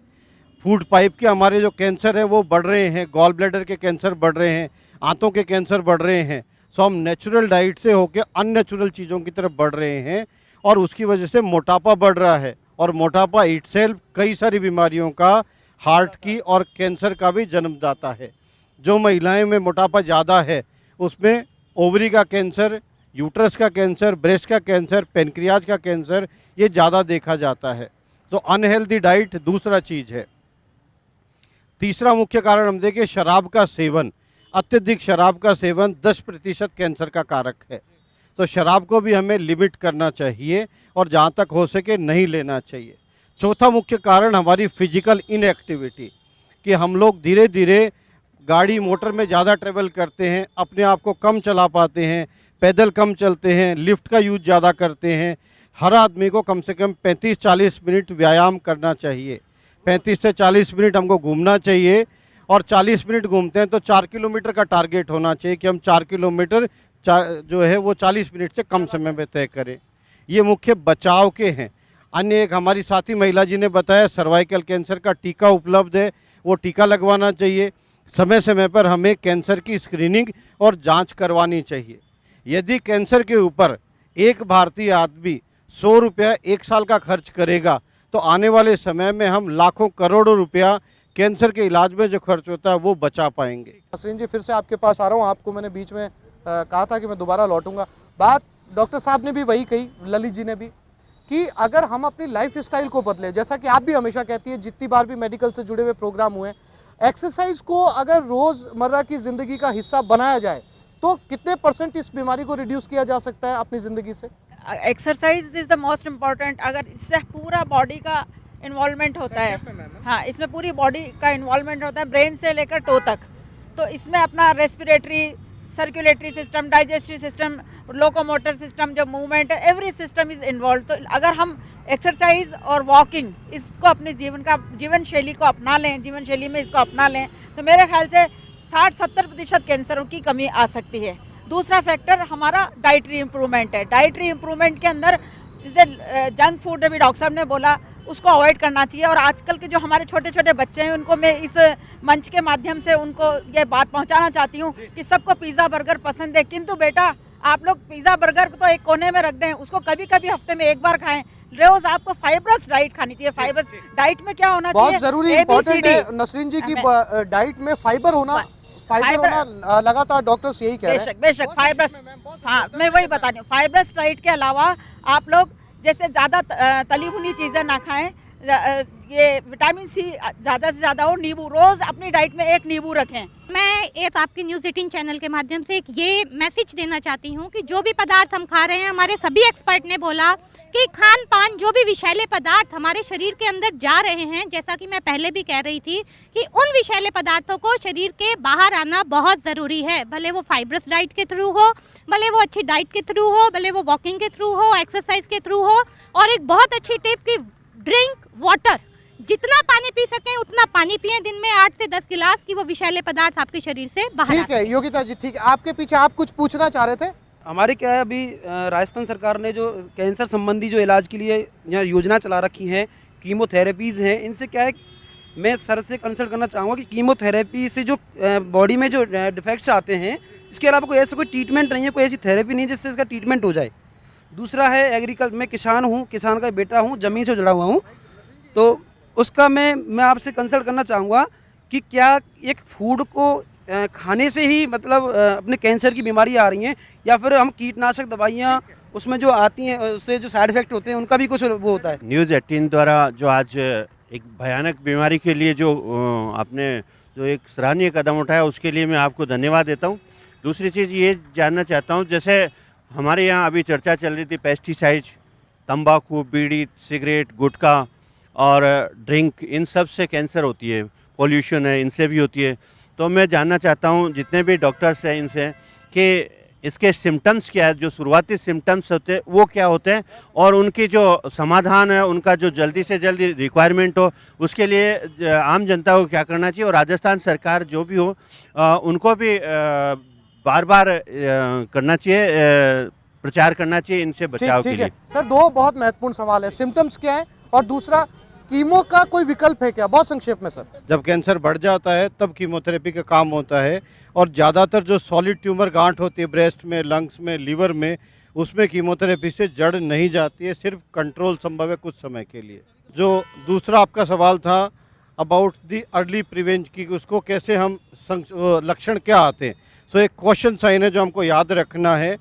फूड पाइप के हमारे जो कैंसर है वो बढ़ रहे हैं, गॉल ब्लैडर के कैंसर बढ़ रहे हैं, आंतों के कैंसर बढ़ रहे हैं। सो हम नेचुरल डाइट से होकर अननेचुरल चीज़ों की तरफ बढ़ रहे हैं और उसकी वजह से मोटापा बढ़ रहा है और मोटापा इटसेल्फ कई सारी बीमारियों का, हार्ट की और कैंसर का भी जन्मदाता है। जो महिलाएं में मोटापा ज़्यादा है उसमें ओवरी का कैंसर, यूट्रस का कैंसर, ब्रेस्ट का कैंसर, पेनक्रियाज का कैंसर ये ज़्यादा देखा जाता है। तो अनहेल्दी डाइट दूसरा चीज़ है। तीसरा मुख्य कारण हम देखें शराब का सेवन, अत्यधिक शराब का सेवन 10% कैंसर का कारक है। तो शराब को भी हमें लिमिट करना चाहिए और जहाँ तक हो सके नहीं लेना चाहिए। चौथा मुख्य कारण हमारी फिजिकल इनएक्टिविटी, कि हम लोग धीरे धीरे गाड़ी मोटर में ज़्यादा ट्रेवल करते हैं, अपने आप को कम चला पाते हैं, पैदल कम चलते हैं, लिफ्ट का यूज़ ज़्यादा करते हैं। हर आदमी को कम से कम 35-40 मिनट व्यायाम करना चाहिए, 35 से 40 मिनट हमको घूमना चाहिए और 40 मिनट घूमते हैं तो 4 किलोमीटर का टारगेट होना चाहिए कि हम 4 किलोमीटर जो है वो 40 मिनट से कम समय में तय करें। ये मुख्य बचाव के हैं। अन्य एक हमारी साथी महिला जी ने बताया सर्वाइकल कैंसर का टीका उपलब्ध है, वो टीका लगवाना चाहिए। समय समय पर हमें कैंसर की स्क्रीनिंग और जांच करवानी चाहिए। यदि कैंसर के ऊपर एक भारतीय आदमी 100 रुपया 1 साल का खर्च करेगा तो आने वाले समय में हम लाखों करोड़ों रुपया कैंसर के इलाज में जो खर्च होता है वो बचा पाएंगे। नसरीन जी, फिर से आपके पास आ रहा हूँ। आपको मैंने बीच में कहा था कि मैं दोबारा लौटूंगा। बात डॉक्टर साहब ने भी वही कही, ललित जी ने भी, कि अगर हम अपनी लाइफ स्टाइल को बदलें, जैसा कि आप भी हमेशा कहती है, जितनी बार भी मेडिकल से जुड़े हुए प्रोग्राम हुए, एक्सरसाइज को अगर रोज़मर्रा की ज़िंदगी का हिस्सा बनाया जाए तो कितने % इस बीमारी को रिड्यूस किया जा सकता है अपनी ज़िंदगी से। Exercise is the most important. अगर इससे पूरा बॉडी का इन्वॉल्वमेंट होता है, हाँ, इसमें पूरी बॉडी का इन्वॉल्वमेंट होता है, ब्रेन से लेकर टो तक। तो इसमें अपना respiratory, circulatory system, digestive system, locomotor system, जो मूवमेंट है, एवरी सिस्टम इज़ इन्वॉल्व। तो अगर हम एक्सरसाइज और वॉकिंग इसको अपने जीवन शैली को अपना लें, जीवन शैली में इसको अपना लें, तो मेरे ख्याल से 60-70% कैंसरों की कमी आ सकती है। दूसरा फैक्टर हमारा डाइटरी इम्प्रूवमेंट है। डाइटरी इम्प्रूवमेंट के अंदर जैसे जंक फूड अभी डॉक्टर साहब ने बोला उसको अवॉइड करना चाहिए। और आजकल के जो हमारे छोटे छोटे बच्चे हैं उनको मैं इस मंच के माध्यम से उनको ये बात पहुंचाना चाहती हूँ कि सबको पिज़्ज़ा बर्गर पसंद है, किंतु बेटा आप लोग पिज़्ज़ा बर्गर को तो एक कोने में रख दें, उसको कभी कभी हफ्ते में एक बार खाएं। रोज आपको फाइबरस डाइट खानी चाहिए। फाइबर्स डाइट में क्या होना चाहिए, बहुत जरूरी इंपॉर्टेंट है नसरीन जी की डाइट में फाइबर होना, लगातार डॉक्टर्स यही कह रहे हैं। बेशक फाइबर्स, हाँ मैं वही बता रही हूँ। फाइबरस डाइट के अलावा आप लोग जैसे ज़्यादा तली भुनी चीज़ें ना खाएं, ये विटामिन सी ज़्यादा से ज़्यादा हो, नींबू रोज़ अपनी डाइट में एक नींबू रखें। मैं एक आपके न्यूज़ 18 चैनल के माध्यम से एक ये मैसेज देना चाहती हूँ कि जो भी पदार्थ हम खा रहे हैं, हमारे सभी एक्सपर्ट ने बोला कि खान पान जो भी विषैले पदार्थ हमारे शरीर के अंदर जा रहे हैं, जैसा कि मैं पहले भी कह रही थी कि उन विषैले पदार्थों को शरीर के बाहर आना बहुत ज़रूरी है, भले वो फाइब्रस डाइट के थ्रू हो, भले वो अच्छी डाइट के थ्रू हो, भले वो वॉकिंग के थ्रू हो, एक्सरसाइज के थ्रू हो। और एक बहुत अच्छी टिप की ड्रिंक वाटर, जितना पानी पी सकें उतना पानी पिए, दिन में 8 से 10 गिलास, की वो विषैले पदार्थ आपके शरीर से बाहर ठीक है योगिता जी, ठीक है। आपके पीछे आप कुछ पूछना चाह रहे थे? हमारे क्या है, अभी राजस्थान सरकार ने जो कैंसर संबंधी जो इलाज के लिए यहाँ योजना चला रखी है, कीमोथेरेपीज़ हैं, इनसे क्या है, मैं सर से कंसल्ट करना चाहूँगा कि कीमोथेरेपी से जो बॉडी में जो डिफेक्ट्स आते हैं, इसके अलावा कोई ऐसा कोई ट्रीटमेंट नहीं है, कोई ऐसी थेरेपी नहीं है जिससे इसका ट्रीटमेंट हो जाए। दूसरा है एग्रीकल्चर, मैं किसान हूँ, किसान का बेटा हूँ, ज़मीन से जुड़ा हुआ हूँ, तो उसका मैं आपसे कंसल्ट करना चाहूँगा कि क्या एक फूड को खाने से ही मतलब अपने कैंसर की बीमारी आ रही हैं, या फिर हम कीटनाशक दवाइयाँ उसमें जो आती हैं उससे जो साइड इफेक्ट होते हैं उनका भी कुछ वो होता है? न्यूज़ 18 द्वारा जो आज एक भयानक बीमारी के लिए जो आपने जो एक सराहनीय कदम उठाया, उसके लिए मैं आपको धन्यवाद देता हूँ। दूसरी चीज़ ये जानना चाहता हूँ, जैसे हमारे यहाँ अभी चर्चा चल रही थी पेस्टिसाइड, तंबाकू, बीड़ी, सिगरेट, गुटखा और ड्रिंक, इन सब से कैंसर होती है, पोल्यूशन है, इनसे भी होती है। तो मैं जानना चाहता हूँ जितने भी डॉक्टर्स हैं इनसे कि इसके सिम्टम्स क्या है, जो शुरुआती सिम्टम्स होते हैं वो क्या होते हैं, और उनकी जो समाधान है उनका जो जल्दी से जल्दी रिक्वायरमेंट हो, उसके लिए आम जनता को क्या करना चाहिए, और राजस्थान सरकार जो भी हो उनको भी बार बार करना चाहिए, प्रचार करना चाहिए इनसे बचाव के लिए। सर, दो बहुत महत्वपूर्ण सवाल है, सिम्टम्स क्या है और दूसरा कीमो का कोई विकल्प है क्या? बहुत संक्षेप में सर। जब कैंसर बढ़ जाता है तब कीमोथेरेपी का काम होता है, और ज़्यादातर जो सॉलिड ट्यूमर गांठ होती है ब्रेस्ट में, लंग्स में, लीवर में, उसमें कीमोथेरेपी से जड़ नहीं जाती है, सिर्फ कंट्रोल संभव है कुछ समय के लिए। जो दूसरा आपका सवाल था अबाउट दी अर्ली प्रिवेंशन की, उसको कैसे हम लक्षण क्या आते हैं, सो एक क्वेश्चन साइन है जो हमको याद रखना है।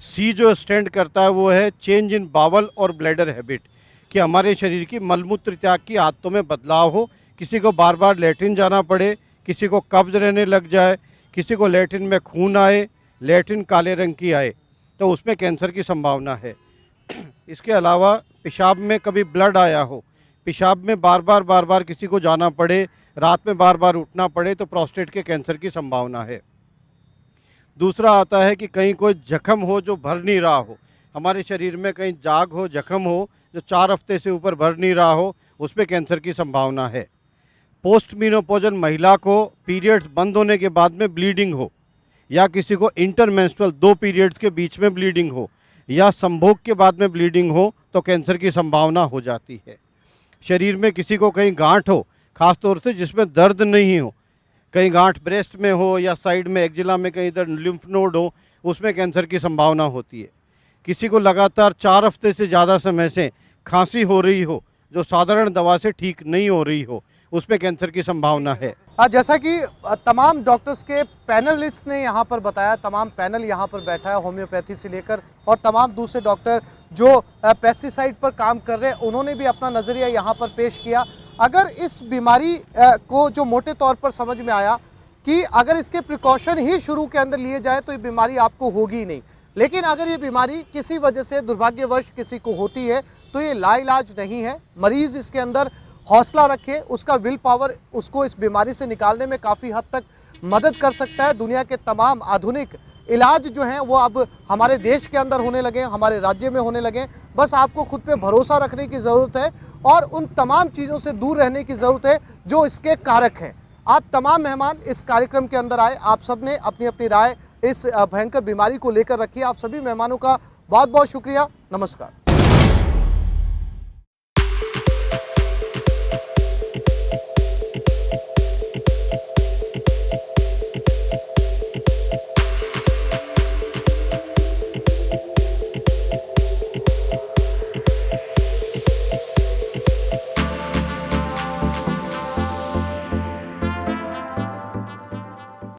सी जो स्टैंड करता है वो है चेंज इन बावल और ब्लैडर हैबिट, कि हमारे शरीर की मलमूत्र त्याग की आदतों में बदलाव हो, किसी को बार बार लैट्रिन जाना पड़े, किसी को कब्ज रहने लग जाए, किसी को लैट्रिन में खून आए, लैट्रिन काले रंग की आए, तो उसमें कैंसर की संभावना है। इसके अलावा पेशाब में कभी ब्लड आया हो, पेशाब में बार बार किसी को जाना पड़े, रात में बार बार उठना पड़े, तो प्रोस्टेट के कैंसर की संभावना है। दूसरा आता है कि कहीं कोई जख्म हो जो भर नहीं रहा हो, हमारे शरीर में कहीं जाग हो, जख्म हो जो 4 हफ्ते से ऊपर भर नहीं रहा हो, उसमें कैंसर की संभावना है। पोस्ट मीनोपॉजल महिला को पीरियड्स बंद होने के बाद में ब्लीडिंग हो, या किसी को इंटरमेंस्ट्रुअल 2 पीरियड्स के बीच में ब्लीडिंग हो, या संभोग के बाद में ब्लीडिंग हो, तो कैंसर की संभावना हो जाती है। शरीर में किसी को कहीं गांठ हो, ख़ास तौर से जिसमें दर्द नहीं हो, कहीं गांठ ब्रेस्ट में हो या साइड में एक्जिला में कहीं इधर लिम्फ नोड हो, उसमें कैंसर की संभावना होती है। किसी को लगातार 4 हफ्ते से ज़्यादा समय से खांसी हो रही हो जो साधारण दवा से ठीक नहीं हो रही हो, उसमें कैंसर की संभावना है। जैसा कि तमाम डॉक्टर्स के पैनलिस्ट ने यहाँ पर बताया, तमाम पैनल यहाँ पर बैठा है होम्योपैथी से लेकर, और तमाम दूसरे डॉक्टर जो पेस्टिसाइड पर काम कर रहे हैं उन्होंने भी अपना नज़रिया यहाँ पर पेश किया। अगर इस बीमारी को जो मोटे तौर पर समझ में आया कि अगर इसके प्रिकॉशन ही शुरू के अंदर लिए जाए तो ये बीमारी आपको होगी ही नहीं, लेकिन अगर ये बीमारी किसी वजह से दुर्भाग्यवश किसी को होती है तो ये लाइलाज नहीं है। मरीज़ इसके अंदर हौसला रखे, उसका विल पावर उसको इस बीमारी से निकालने में काफ़ी हद तक मदद कर सकता है। दुनिया के तमाम आधुनिक इलाज जो हैं वो अब हमारे देश के अंदर होने लगे, हमारे राज्य में होने लगे। बस आपको खुद पे भरोसा रखने की ज़रूरत है और उन तमाम चीज़ों से दूर रहने की ज़रूरत है जो इसके कारक हैं। आप तमाम मेहमान इस कार्यक्रम के अंदर आए, आप सब ने अपनी अपनी राय इस भयंकर बीमारी को लेकर रखी। आप सभी मेहमानों का बहुत बहुत शुक्रिया। नमस्कार।